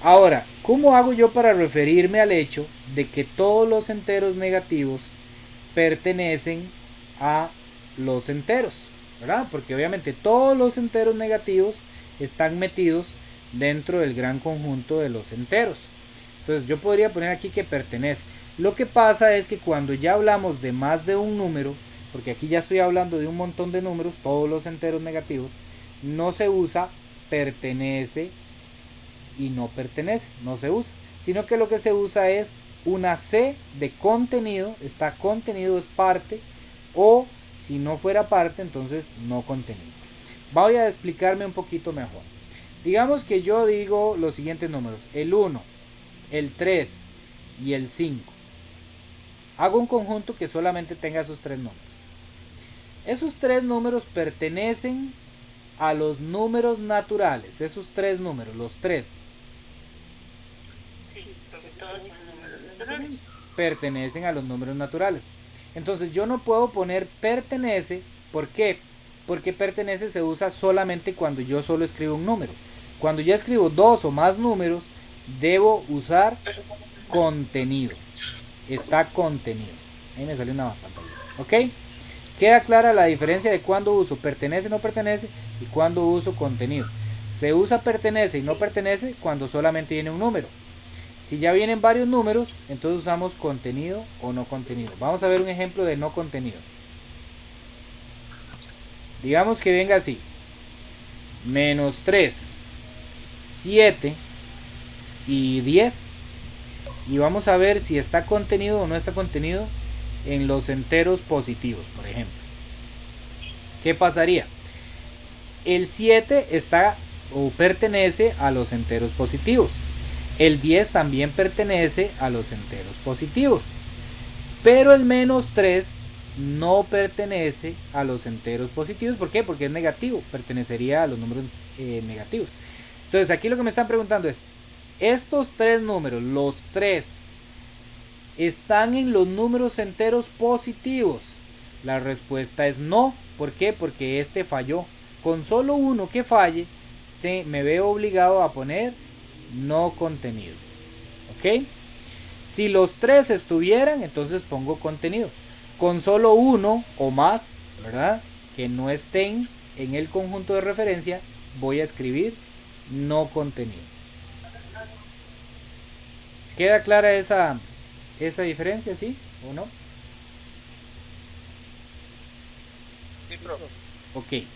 Ahora, ¿cómo hago yo para referirme al hecho de que todos los enteros negativos pertenecen a los enteros? ¿Verdad? Porque obviamente todos los enteros negativos están metidos dentro del gran conjunto de los enteros. Entonces yo podría poner aquí que pertenece. Lo que pasa es que cuando ya hablamos de más de un número, porque aquí ya estoy hablando de un montón de números, todos los enteros negativos, no se usa pertenece y no pertenece, no se usa, sino que lo que se usa es una C de contenido. Está contenido es parte, o si no fuera parte, entonces no contenido. Voy a explicarme un poquito mejor. Digamos que yo digo los siguientes números: el 1, el 3 y el 5. Hago un conjunto que solamente tenga esos tres números. Esos tres números pertenecen a los números naturales. Esos tres números, los tres, Sí, porque todos son números naturales. pertenecen a los números naturales. Entonces yo no puedo poner pertenece. ¿Por qué? Porque pertenece se usa solamente cuando yo solo escribo un número. Cuando ya escribo dos o más números, debo usar contenido. Está contenido. Ahí me salió una pantalla. ¿Ok? Queda clara la diferencia de cuando uso pertenece, no pertenece y cuando uso contenido. Se usa pertenece y no pertenece cuando solamente viene un número. Si ya vienen varios números, entonces usamos contenido o no contenido. Vamos a ver un ejemplo de no contenido. Digamos que venga así: menos 3, 7 y 10. Y vamos a ver si está contenido o no está contenido en los enteros positivos, por ejemplo. ¿Qué pasaría? El 7 está o pertenece a los enteros positivos. El 10 también pertenece a los enteros positivos. Pero el menos 3 no pertenece a los enteros positivos. ¿Por qué? Porque es negativo. Pertenecería a los números negativos. Entonces aquí lo que me están preguntando es: estos tres números, los tres, ¿están en los números enteros positivos? La respuesta es no. ¿Por qué? Porque este falló. Con solo uno que falle, me veo obligado a poner no contenido. ¿Ok? Si los tres estuvieran, entonces pongo contenido. Con solo uno o más, ¿verdad?, que no estén en el conjunto de referencia, voy a escribir no contenido. ¿Queda clara esa diferencia, sí o no? Sí, profe. Ok.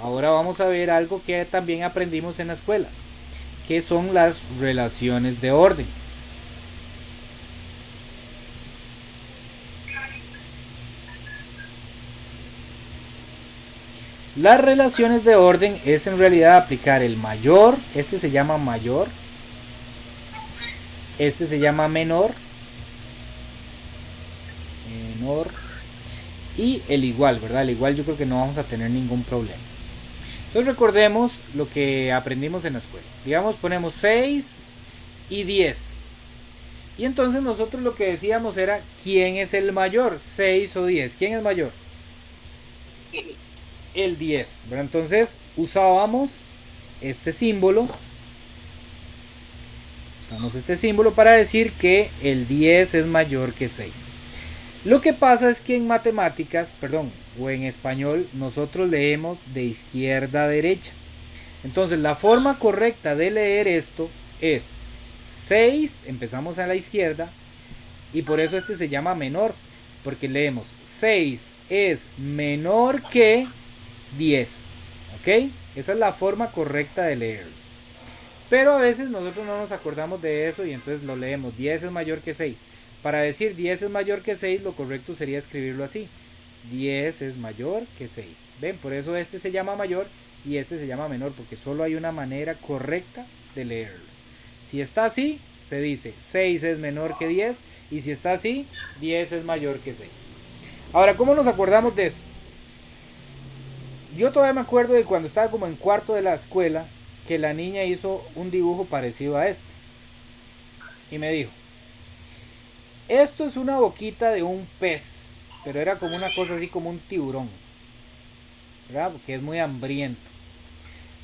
Ahora vamos a ver algo que también aprendimos en la escuela, que son las relaciones de orden. Las relaciones de orden es en realidad aplicar el mayor, este se llama mayor, este se llama menor, menor y el igual, ¿verdad? El igual yo creo que no vamos a tener ningún problema. Entonces recordemos lo que aprendimos en la escuela. Digamos, ponemos 6 y 10. Y entonces nosotros lo que decíamos era, ¿quién es el mayor? 6 o 10. ¿Quién es mayor? El 10. ¿Verdad? Entonces usábamos este símbolo. Usamos este símbolo para decir que el 10 es mayor que 6. Lo que pasa es que en matemáticas, perdón, o en español, nosotros leemos de izquierda a derecha. Entonces la forma correcta de leer esto es 6, empezamos a la izquierda, y por eso este se llama menor, porque leemos 6 es menor que 10. ¿Ok? Esa es la forma correcta de leerlo. Pero a veces nosotros no nos acordamos de eso y entonces lo leemos 10 es mayor que 6. Para decir 10 es mayor que 6, lo correcto sería escribirlo así. 10 es mayor que 6. ¿Ven? Por eso este se llama mayor y este se llama menor, porque solo hay una manera correcta de leerlo. Si está así, se dice 6 es menor que 10, y si está así, 10 es mayor que 6. Ahora, ¿cómo nos acordamos de eso? Yo todavía me acuerdo de cuando estaba como en cuarto de la escuela, que la niña hizo un dibujo parecido a este. Y me dijo, esto es una boquita de un pez, pero era como una cosa así como un tiburón, ¿verdad? Porque es muy hambriento.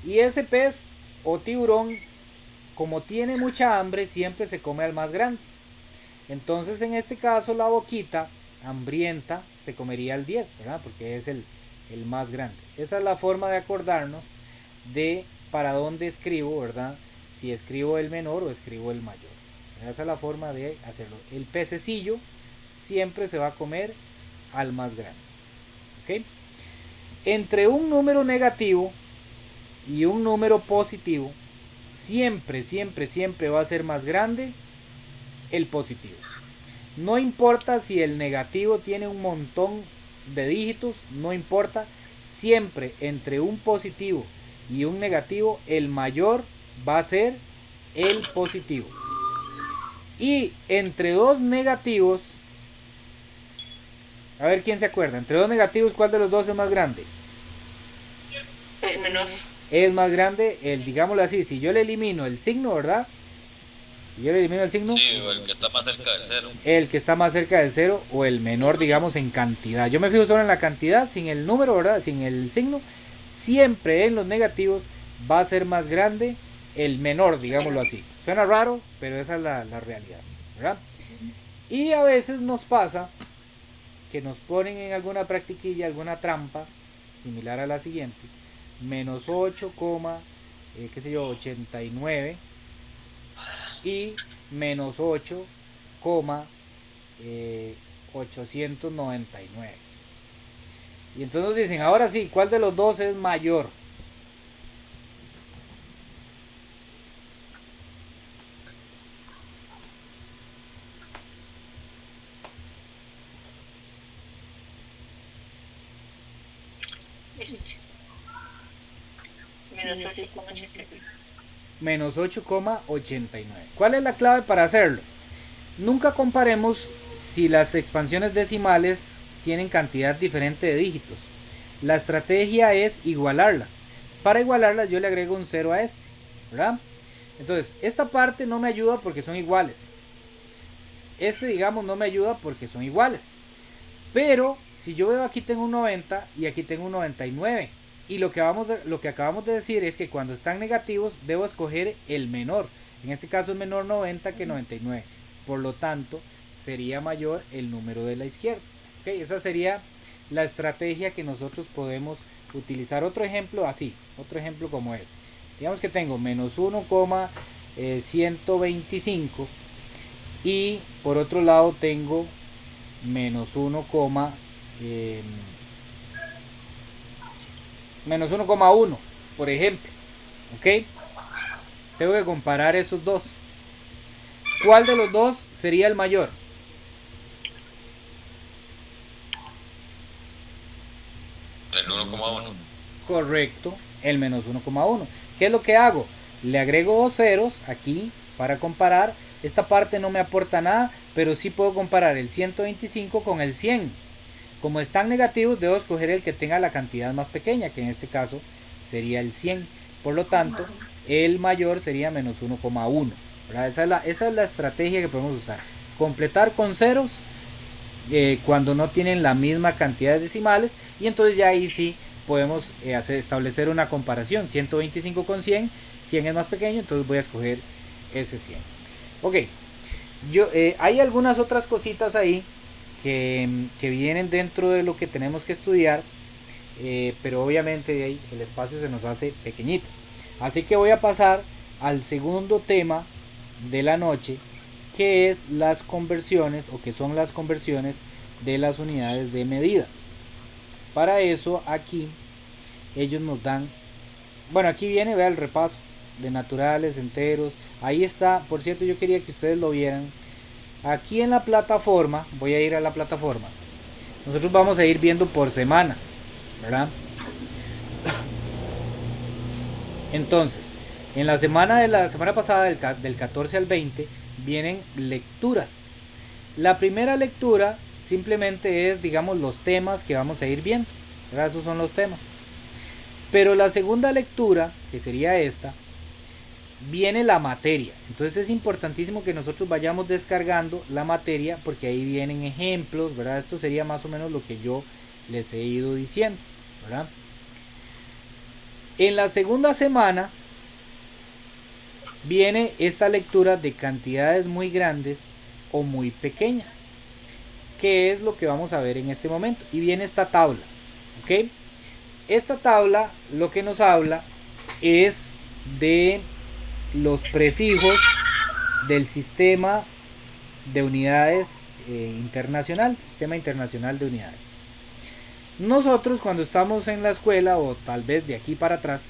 Y ese pez o tiburón, como tiene mucha hambre, siempre se come al más grande. Entonces en este caso la boquita hambrienta se comería al 10, ¿verdad? Porque es el más grande. Esa es la forma de acordarnos de para dónde escribo, ¿verdad? Si escribo el menor o escribo el mayor. Esa es la forma de hacerlo. El pececillo siempre se va a comer al más grande. ¿Ok? Entre un número negativo y un número positivo, siempre va a ser más grande el positivo. No importa si el negativo tiene un montón de dígitos, no importa. Siempre entre un positivo y un negativo, el mayor va a ser el positivo. Y entre dos negativos, a ver quién se acuerda, entre dos negativos, ¿cuál de los dos es más grande? El menor. Es más grande el, digámoslo así, si yo le elimino el signo, ¿verdad? Si yo le elimino el signo, Sí, o el que está más cerca del cero. el que está más cerca del cero, o el menor, digamos, en cantidad. Yo me fijo solo en la cantidad, sin el número, ¿verdad? Sin el signo. Siempre en los negativos va a ser más grande el menor, digámoslo así. Suena raro, pero esa es la realidad, ¿verdad? Y a veces nos pasa que nos ponen en alguna practiquilla, alguna trampa, similar a la siguiente, menos 8, qué sé yo, 89 y menos 8, 899. Y entonces dicen, ahora sí, ¿cuál de los dos es mayor? Este. Menos 8,89. Menos 8,89. ¿Cuál es la clave para hacerlo? Nunca comparemos si las expansiones decimales tienen cantidad diferente de dígitos. La estrategia es igualarlas. Para igualarlas yo le agrego un 0 a este, ¿verdad? Entonces, esta parte no me ayuda porque son iguales. Este, digamos, no me ayuda porque son iguales. Pero, si yo veo aquí tengo un 90 y aquí tengo un 99. Y lo que acabamos de decir es que cuando están negativos debo escoger el menor. En este caso es menor 90 que 99. Por lo tanto, sería mayor el número de la izquierda. ¿Okay? Esa sería la estrategia que nosotros podemos utilizar. Otro ejemplo así, otro ejemplo como es. Digamos que tengo menos 1,125 y por otro lado tengo menos 1,1, por ejemplo. ¿Ok? Tengo que comparar esos dos. ¿Cuál de los dos sería el mayor? El 1,1. Correcto, el menos 1,1. ¿Qué es lo que hago? Le agrego dos ceros aquí para comparar, esta parte no me aporta nada, pero sí puedo comparar el 125 con el 100. Como están negativos, debo escoger el que tenga la cantidad más pequeña, que en este caso sería el 100. Por lo tanto, el mayor sería menos 1,1. Esa es la estrategia que podemos usar. Completar con ceros cuando no tienen la misma cantidad de decimales, y entonces ya ahí sí podemos establecer una comparación. 125 con 100, 100 es más pequeño, entonces voy a escoger ese 100. Ok, hay algunas otras cositas ahí que vienen dentro de lo que tenemos que estudiar, pero obviamente de ahí el espacio se nos hace pequeñito. Así que voy a pasar al segundo tema de la noche, que es las conversiones, o que son las conversiones de las unidades de medida. Para eso aquí ellos nos dan, bueno, aquí viene, vea el repaso de naturales, enteros. Ahí está, por cierto, yo quería que ustedes lo vieran. Aquí en la plataforma, voy a ir a la plataforma. Nosotros vamos a ir viendo por semanas, ¿verdad? Entonces, en la semana pasada, del 14 al 20, vienen lecturas. La primera lectura simplemente es, digamos, los temas que vamos a ir viendo, ¿verdad? Esos son los temas. Pero la segunda lectura, que sería esta, viene la materia. Entonces es importantísimo que nosotros vayamos descargando la materia, porque ahí vienen ejemplos, ¿verdad? Esto sería más o menos lo que yo les he ido diciendo, ¿verdad? En la segunda semana viene esta lectura de cantidades muy grandes o muy pequeñas, que es lo que vamos a ver en este momento. Y viene esta tabla, ¿ok? Esta tabla lo que nos habla es de los prefijos del sistema de unidades internacional, sistema internacional de unidades. Nosotros cuando estamos en la escuela, o tal vez de aquí para atrás,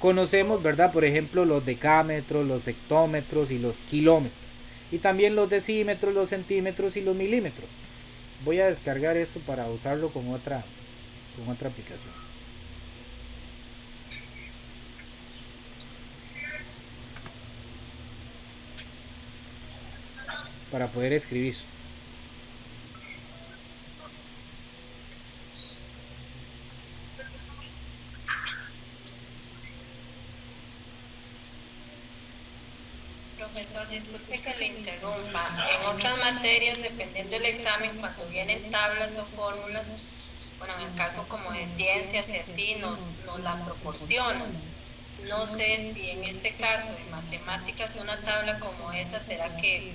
conocemos, ¿verdad? Por ejemplo, los decámetros, los hectómetros y los kilómetros. Y también los decímetros, los centímetros y los milímetros. Voy a descargar esto para usarlo con otra aplicación. Para poder escribir. Profesor, disculpe que le interrumpa. En otras materias, dependiendo del examen, cuando vienen tablas o fórmulas, bueno, en el caso como de ciencias y así, nos la proporcionan. No sé si en este caso, en matemáticas, una tabla como esa, ¿será que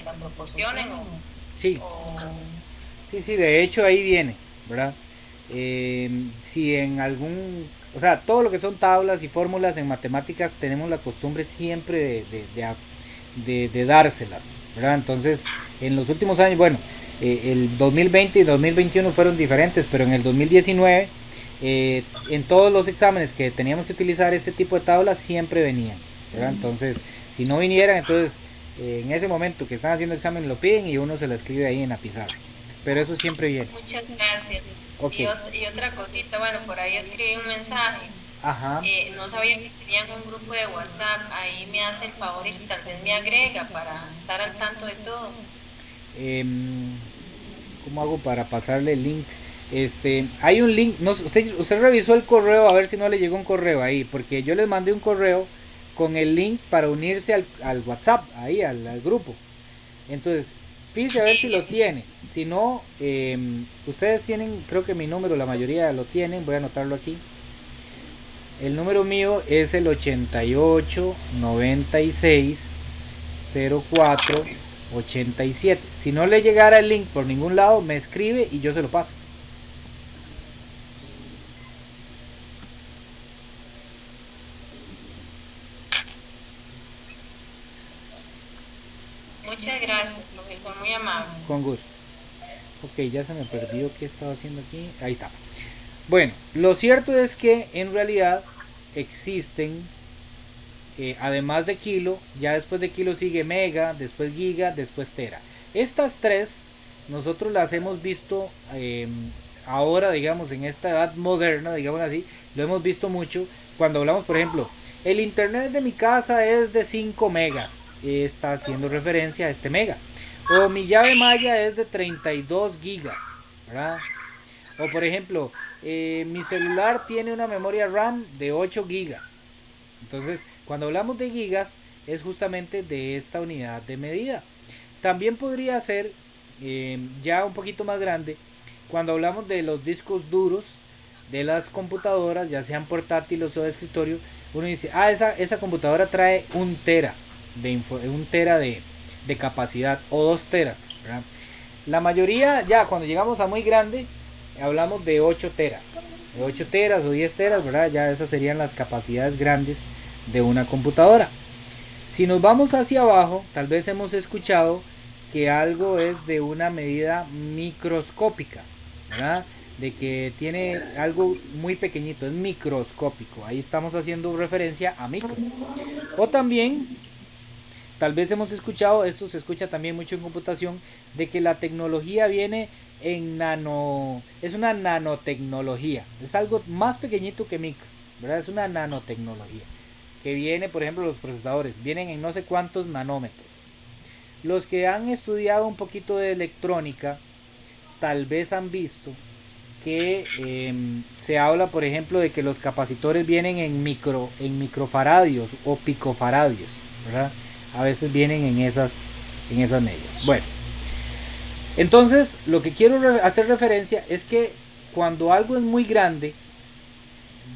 la proporcionen o...? Sí. Sí, de hecho ahí viene, ¿verdad? Si en algún... O sea, todo lo que son tablas y fórmulas en matemáticas tenemos la costumbre siempre de dárselas, ¿verdad? Entonces, en los últimos años, bueno, el 2020 y 2021 fueron diferentes, pero en el 2019, en todos los exámenes que teníamos que utilizar este tipo de tablas, siempre venían, ¿verdad? Entonces, si no vinieran, entonces, en ese momento que están haciendo examen lo piden y uno se lo escribe ahí en la pizarra. Pero eso siempre viene. Muchas gracias. Okay. Y otra cosita, bueno, por ahí escribí un mensaje. Ajá. No sabía que tenían un grupo de WhatsApp. Ahí me hace el favor y tal vez me agrega para estar al tanto de todo. ¿Cómo hago para pasarle el link? Hay un link. No, usted revisó el correo a ver si no le llegó un correo ahí, porque yo les mandé un correo con el link para unirse al WhatsApp, ahí al grupo. Entonces, fíjese a ver si lo tiene. Si no, ustedes tienen, creo que mi número, la mayoría lo tienen. Voy a anotarlo aquí. El número mío es el 88 96 04 87. Si no le llegara el link por ningún lado, me escribe y yo se lo paso. Muchas gracias, profesor, muy amable. Con gusto. Ok, ya se me perdió qué estaba haciendo aquí. Ahí está. Bueno, lo cierto es que en realidad existen, además de kilo, ya después de kilo sigue mega, después giga, después tera. Estas tres nosotros las hemos visto ahora, digamos, en esta edad moderna, digamos así, lo hemos visto mucho cuando hablamos, por ejemplo, el internet de mi casa es de 5 megas. está haciendo referencia a este mega. O mi llave maya es de 32 gigas, ¿verdad? O por ejemplo, mi celular tiene una memoria RAM de 8 gigas. Entonces, cuando hablamos de gigas, es justamente de esta unidad de medida. También podría ser ya un poquito más grande cuando hablamos de los discos duros de las computadoras, ya sean portátiles o de escritorio. Uno dice, esa computadora trae 1 tera de capacidad, o 2 teras, ¿verdad? La mayoría, ya cuando llegamos a muy grande, hablamos de 8 teras, de 8 teras o 10 teras, ¿verdad? Ya esas serían las capacidades grandes de una computadora. Si nos vamos hacia abajo, tal vez hemos escuchado que algo es de una medida microscópica, ¿verdad? De que tiene algo muy pequeñito, es microscópico. Ahí estamos haciendo referencia a micro. O también, tal vez hemos escuchado, esto se escucha también mucho en computación, de que la tecnología viene en es una nanotecnología. Es algo más pequeñito que micro, ¿verdad? Es una nanotecnología. Que viene, por ejemplo, los procesadores, vienen en no sé cuántos nanómetros. Los que han estudiado un poquito de electrónica, tal vez han visto que se habla, por ejemplo, de que los capacitores vienen en microfaradios o picofaradios, ¿verdad? A veces vienen en esas medidas. Bueno, entonces lo que quiero hacer referencia es que cuando algo es muy grande,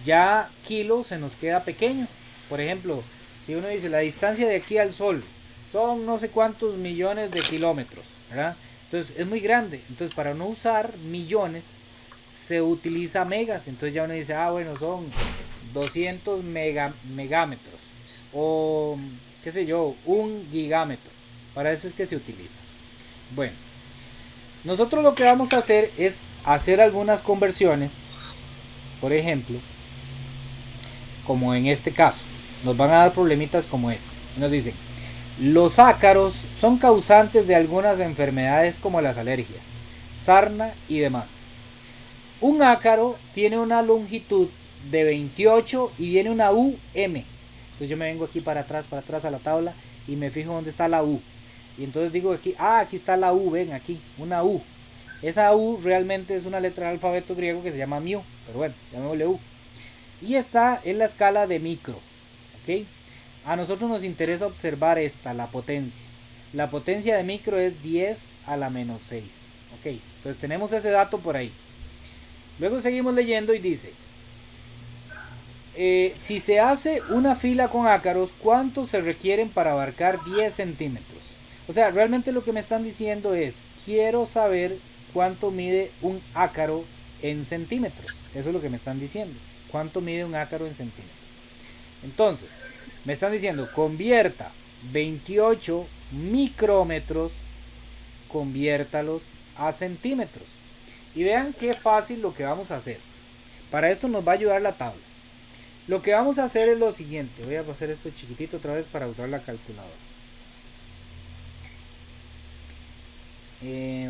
ya kilo se nos queda pequeño. Por ejemplo, si uno dice la distancia de aquí al sol son no sé cuántos millones de kilómetros, ¿verdad? Entonces es muy grande. Entonces, para no usar millones, se utiliza megas. Entonces ya uno dice, bueno, son 200 megámetros o qué sé yo, 1 gigámetro. Para eso es que se utiliza. Bueno, nosotros lo que vamos a hacer es hacer algunas conversiones. Por ejemplo, como en este caso, nos van a dar problemitas como este. Nos dicen, los ácaros son causantes de algunas enfermedades como las alergias, sarna y demás. Un ácaro tiene una longitud de 28 y viene una UM. Entonces yo me vengo aquí para atrás a la tabla y me fijo dónde está la U. Y entonces digo aquí, aquí está la U, ven aquí, una U. Esa U realmente es una letra del alfabeto griego que se llama mu, pero bueno, llamémosle U. Y está en la escala de micro, ¿ok? A nosotros nos interesa observar la potencia. La potencia de micro es 10 a la menos 6, ¿ok? Entonces tenemos ese dato por ahí. Luego seguimos leyendo y dice, si se hace una fila con ácaros, ¿cuántos se requieren para abarcar 10 centímetros? O sea, realmente lo que me están diciendo es, quiero saber cuánto mide un ácaro en centímetros. Eso es lo que me están diciendo. ¿Cuánto mide un ácaro en centímetros? Entonces, me están diciendo, convierta 28 micrómetros, conviértalos a centímetros. Y vean qué fácil lo que vamos a hacer. Para esto nos va a ayudar la tabla. Lo que vamos a hacer es lo siguiente. Voy a hacer esto chiquitito otra vez para usar la calculadora.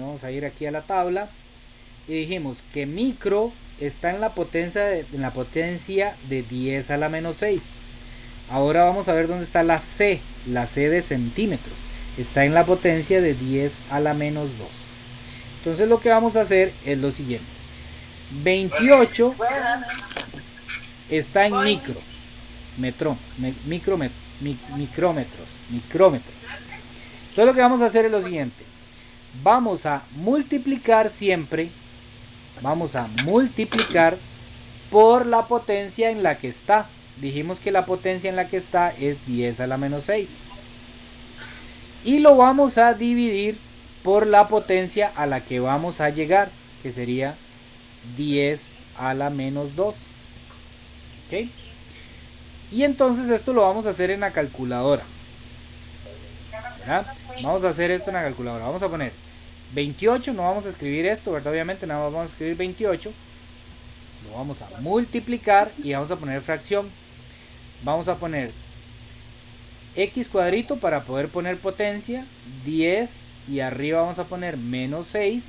Vamos a ir aquí a la tabla. Y dijimos que micro está en la potencia de 10 a la menos 6. Ahora vamos a ver dónde está la C de centímetros. Está en la potencia de 10 a la menos 2. Entonces lo que vamos a hacer es lo siguiente. 28 está en micrómetros. Entonces lo que vamos a hacer es lo siguiente. Vamos a multiplicar siempre. Vamos a multiplicar por la potencia en la que está. Dijimos que la potencia en la que está es 10 a la menos 6. Y lo vamos a dividir por la potencia a la que vamos a llegar, que sería 10 a la menos 2. ¿Ok? Y entonces esto lo vamos a hacer en la calculadora. ¿Verdad? Vamos a hacer esto en la calculadora. Vamos a poner 28, no vamos a escribir esto, ¿verdad? Obviamente nada más vamos a escribir 28. Lo vamos a multiplicar y vamos a poner fracción. Vamos a poner x cuadrito para poder poner potencia, 10, y arriba vamos a poner menos 6,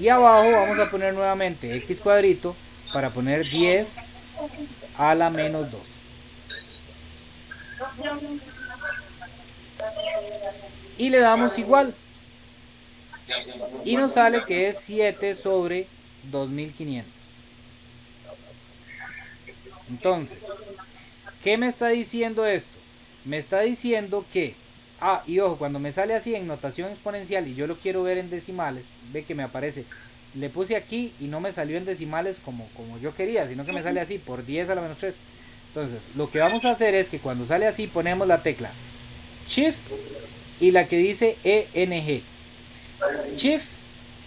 y abajo vamos a poner nuevamente x cuadrito para poner 10 a la menos 2. y le damos igual. Y nos sale que es 7 sobre 2500. Entonces, ¿qué me está diciendo esto? Me está diciendo que, y ojo, cuando me sale así en notación exponencial y yo lo quiero ver en decimales, ve que me aparece, le puse aquí y no me salió en decimales como yo quería, sino que me sale así, por 10 a la menos 3. Entonces, lo que vamos a hacer es que cuando sale así, ponemos la tecla Shift y la que dice ENG. Shift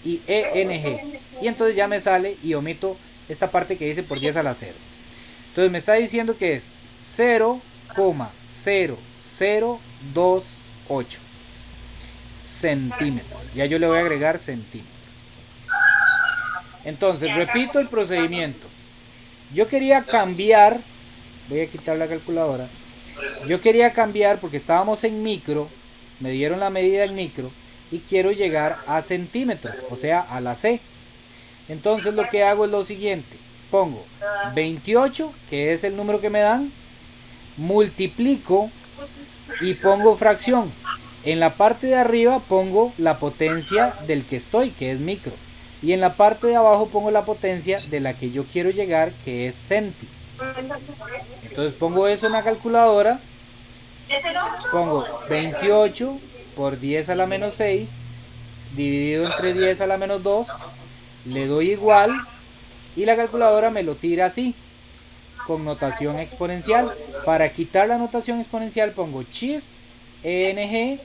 y ENG. Y entonces ya me sale y omito esta parte que dice por 10 a la 0. Entonces me está diciendo que es 0,0028 centímetros. Ya yo le voy a agregar centímetros. Entonces repito el procedimiento. Yo quería cambiar, voy a quitar la calculadora. Yo quería cambiar porque estábamos en micro, me dieron la medida en micro y quiero llegar a centímetros, o sea a la C. Entonces lo que hago es lo siguiente. Pongo 28, que es el número que me dan, multiplico y pongo fracción. En la parte de arriba pongo la potencia del que estoy, que es micro. Y en la parte de abajo pongo la potencia de la que yo quiero llegar, que es centi. Entonces pongo eso en la calculadora. Pongo 28 por 10 a la menos 6, dividido entre 10 a la menos 2. Le doy igual. Y la calculadora me lo tira así, con notación exponencial. Para quitar la notación exponencial pongo Shift ENG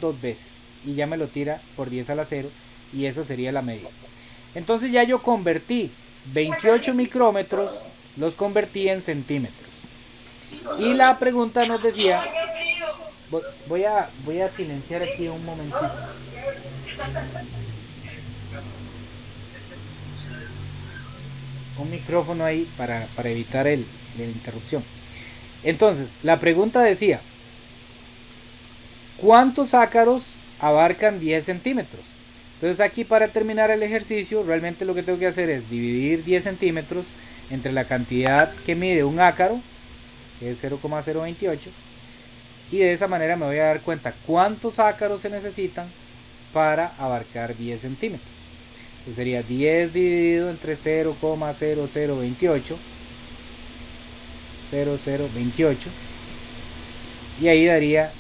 dos veces. Y ya me lo tira por 10 a la 0. Y esa sería la medida. Entonces ya yo convertí 28 micrómetros, los convertí en centímetros. Y la pregunta nos decía, voy a silenciar aquí un momentito. Un micrófono ahí para evitar la interrupción. Entonces, la pregunta decía, ¿cuántos ácaros abarcan 10 centímetros? Entonces aquí, para terminar el ejercicio, realmente lo que tengo que hacer es dividir 10 centímetros entre la cantidad que mide un ácaro, que es 0,028, y de esa manera me voy a dar cuenta cuántos ácaros se necesitan para abarcar 10 centímetros. Entonces sería 10 dividido entre 0,0028, y ahí daría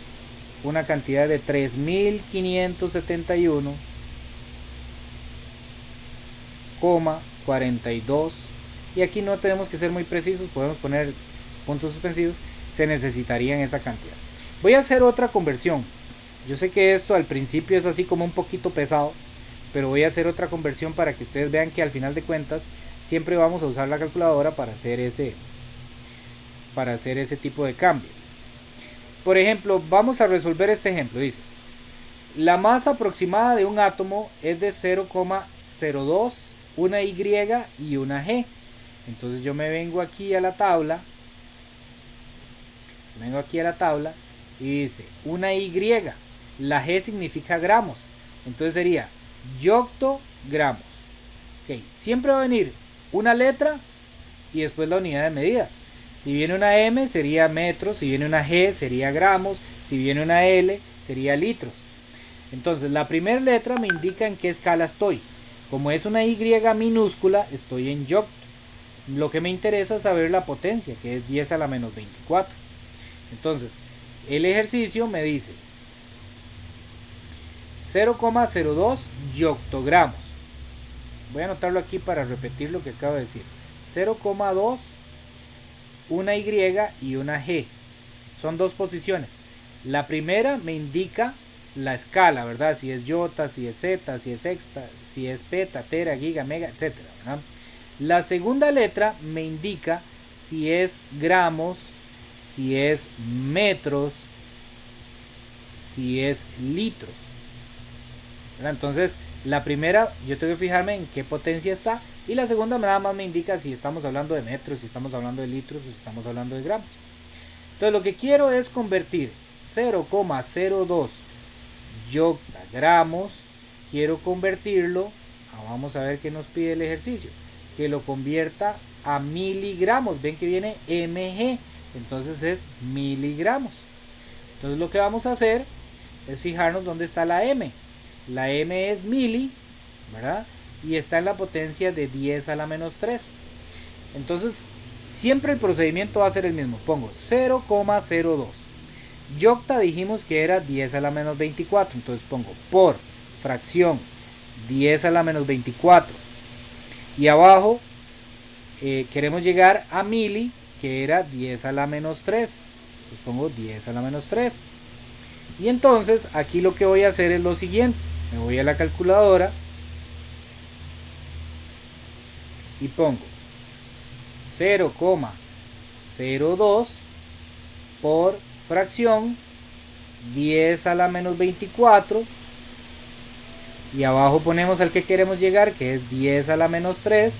una cantidad de 3571,42. Y aquí no tenemos que ser muy precisos, podemos poner puntos suspensivos. Se necesitarían esa cantidad. Voy a hacer otra conversión. Yo sé que esto al principio es así como un poquito pesado, pero voy a hacer otra conversión para que ustedes vean que al final de cuentas siempre vamos a usar la calculadora para hacer ese tipo de cambio. Por ejemplo, vamos a resolver este ejemplo. Dice, la masa aproximada de un átomo es de 0,02, una Y y una G. Entonces yo me vengo aquí a la tabla. Y dice, una Y, la G significa gramos. Entonces sería yoctogramos. Okay. Siempre va a venir una letra y después la unidad de medida. Si viene una M sería metros, si viene una G sería gramos, si viene una L sería litros. Entonces la primera letra me indica en qué escala estoy. Como es una Y minúscula, estoy en yocto. Lo que me interesa es saber la potencia, que es 10 a la menos 24. Entonces el ejercicio me dice 0,02 yoctogramos. Voy a anotarlo aquí para repetir lo que acabo de decir. 0,2, una Y y una G. Son dos posiciones. La primera me indica la escala, ¿verdad? Si es iota, si es zeta, si es sexta, si es peta, tera, giga, mega, etc. ¿verdad? La segunda letra me indica si es gramos, si es metros, si es litros. ¿verdad? Entonces, la primera yo tengo que fijarme en qué potencia está, y la segunda nada más me indica si estamos hablando de metros, si estamos hablando de litros o si estamos hablando de gramos. Entonces lo que quiero es convertir 0,02 yoctogramos, quiero convertirlo, vamos a ver qué nos pide el ejercicio, que lo convierta a miligramos. Ven que viene mg, entonces es miligramos. Entonces lo que vamos a hacer es fijarnos dónde está la m. La m es mili, ¿verdad? Y está en la potencia de 10 a la menos 3. Entonces, siempre el procedimiento va a ser el mismo. Pongo 0,02. Y octa dijimos que era 10 a la menos 24. Entonces pongo por fracción 10 a la menos 24. Y abajo queremos llegar a mili, que era 10 a la menos 3. Entonces pongo 10 a la menos 3. Y entonces aquí lo que voy a hacer es lo siguiente. Me voy a la calculadora y pongo 0,02 por fracción 10 a la menos 24. Y abajo ponemos al que queremos llegar, que es 10 a la menos 3.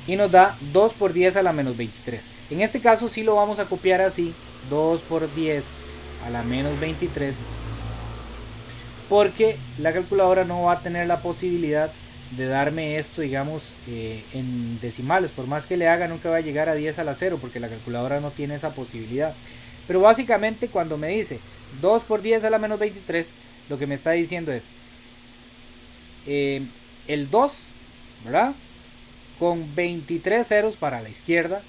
Y nos da 2 por 10 a la menos 23. En este caso sí lo vamos a copiar así. 2 por 10 a la menos 23. Porque la calculadora no va a tener la posibilidad de darme esto, digamos, en decimales. Por más que le haga, nunca va a llegar a 10 a la 0, porque la calculadora no tiene esa posibilidad. Pero básicamente cuando me dice 2 por 10 a la menos 23, lo que me está diciendo es el 2, ¿verdad? Con 23 ceros para la izquierda,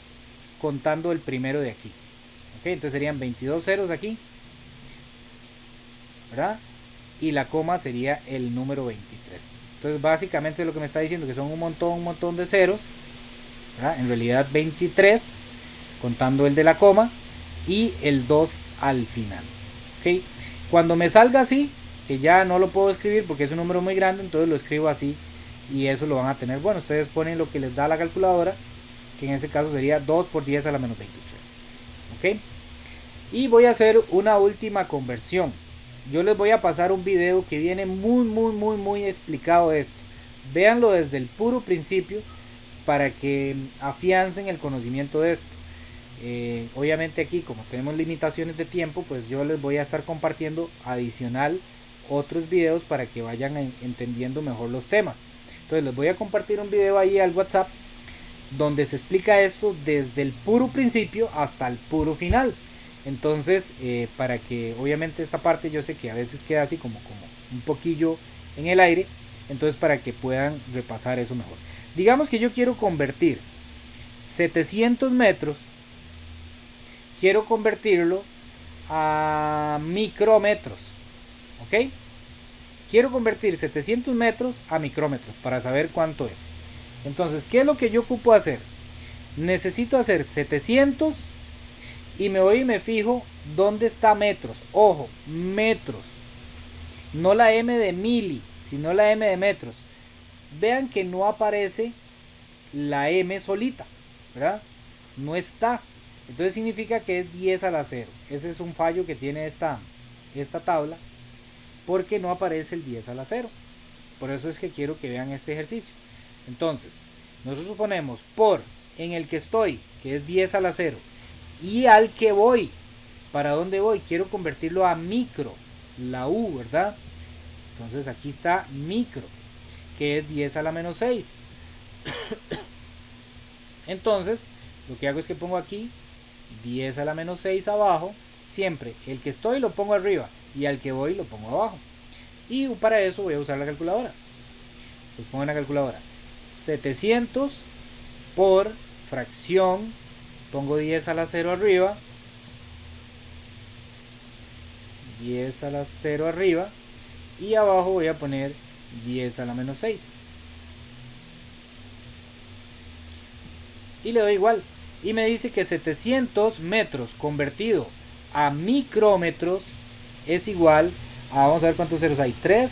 contando el primero de aquí. ¿Ok? Entonces serían 22 ceros aquí, ¿verdad? Y la coma sería el número 23. Entonces básicamente lo que me está diciendo que son un montón de ceros, ¿verdad? En realidad 23, contando el de la coma, y el 2 al final. ¿Ok? Cuando me salga así, que ya no lo puedo escribir porque es un número muy grande, entonces lo escribo así y eso lo van a tener. Bueno, ustedes ponen lo que les da la calculadora, que en este caso sería 2 por 10 a la menos 23. ¿Ok? Y voy a hacer una última conversión. Yo les voy a pasar un video que viene muy explicado esto. Véanlo desde el puro principio para que afiancen el conocimiento de esto. Obviamente aquí, como tenemos limitaciones de tiempo, pues yo les voy a estar compartiendo adicional otros videos para que vayan entendiendo mejor los temas. Entonces les voy a compartir un video ahí al WhatsApp donde se explica esto desde el puro principio hasta el puro final. Entonces para que obviamente esta parte yo sé que a veces queda así como un poquillo en el aire, entonces para que puedan repasar eso mejor. Digamos que yo quiero convertir 700 metros, quiero convertirlo a micrómetros. ¿Ok? Quiero convertir 700 metros a micrómetros para saber cuánto es. Entonces, ¿qué es lo que yo ocupo hacer? Necesito hacer 700 y me voy y me fijo dónde está metros. Ojo, metros. No la M de mili, sino la M de metros. Vean que no aparece la M solita, ¿verdad? No está. Entonces significa que es 10 a la 0. Ese es un fallo que tiene esta tabla, porque no aparece el 10 a la 0. Por eso es que quiero que vean este ejercicio. Entonces, nosotros ponemos por en el que estoy, que es 10 a la 0, y al que voy, ¿para dónde voy? Quiero convertirlo a micro, la U, ¿verdad? Entonces aquí está micro, que es 10 a la menos 6. Entonces, lo que hago es que pongo aquí 10 a la menos 6 abajo. Siempre el que estoy lo pongo arriba y al que voy lo pongo abajo. Y para eso voy a usar la calculadora. Pues pongo en la calculadora 700 por fracción, pongo 10 a la 0 arriba, 10 a la 0 arriba, y abajo voy a poner 10 a la menos 6. Y le doy igual. Y me dice que 700 metros convertido a micrómetros es igual a, vamos a ver cuántos ceros hay, 3,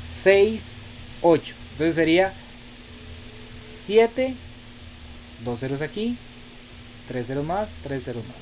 6, 8. Entonces sería 7, 2 ceros aquí, 3 ceros más, 3 ceros más.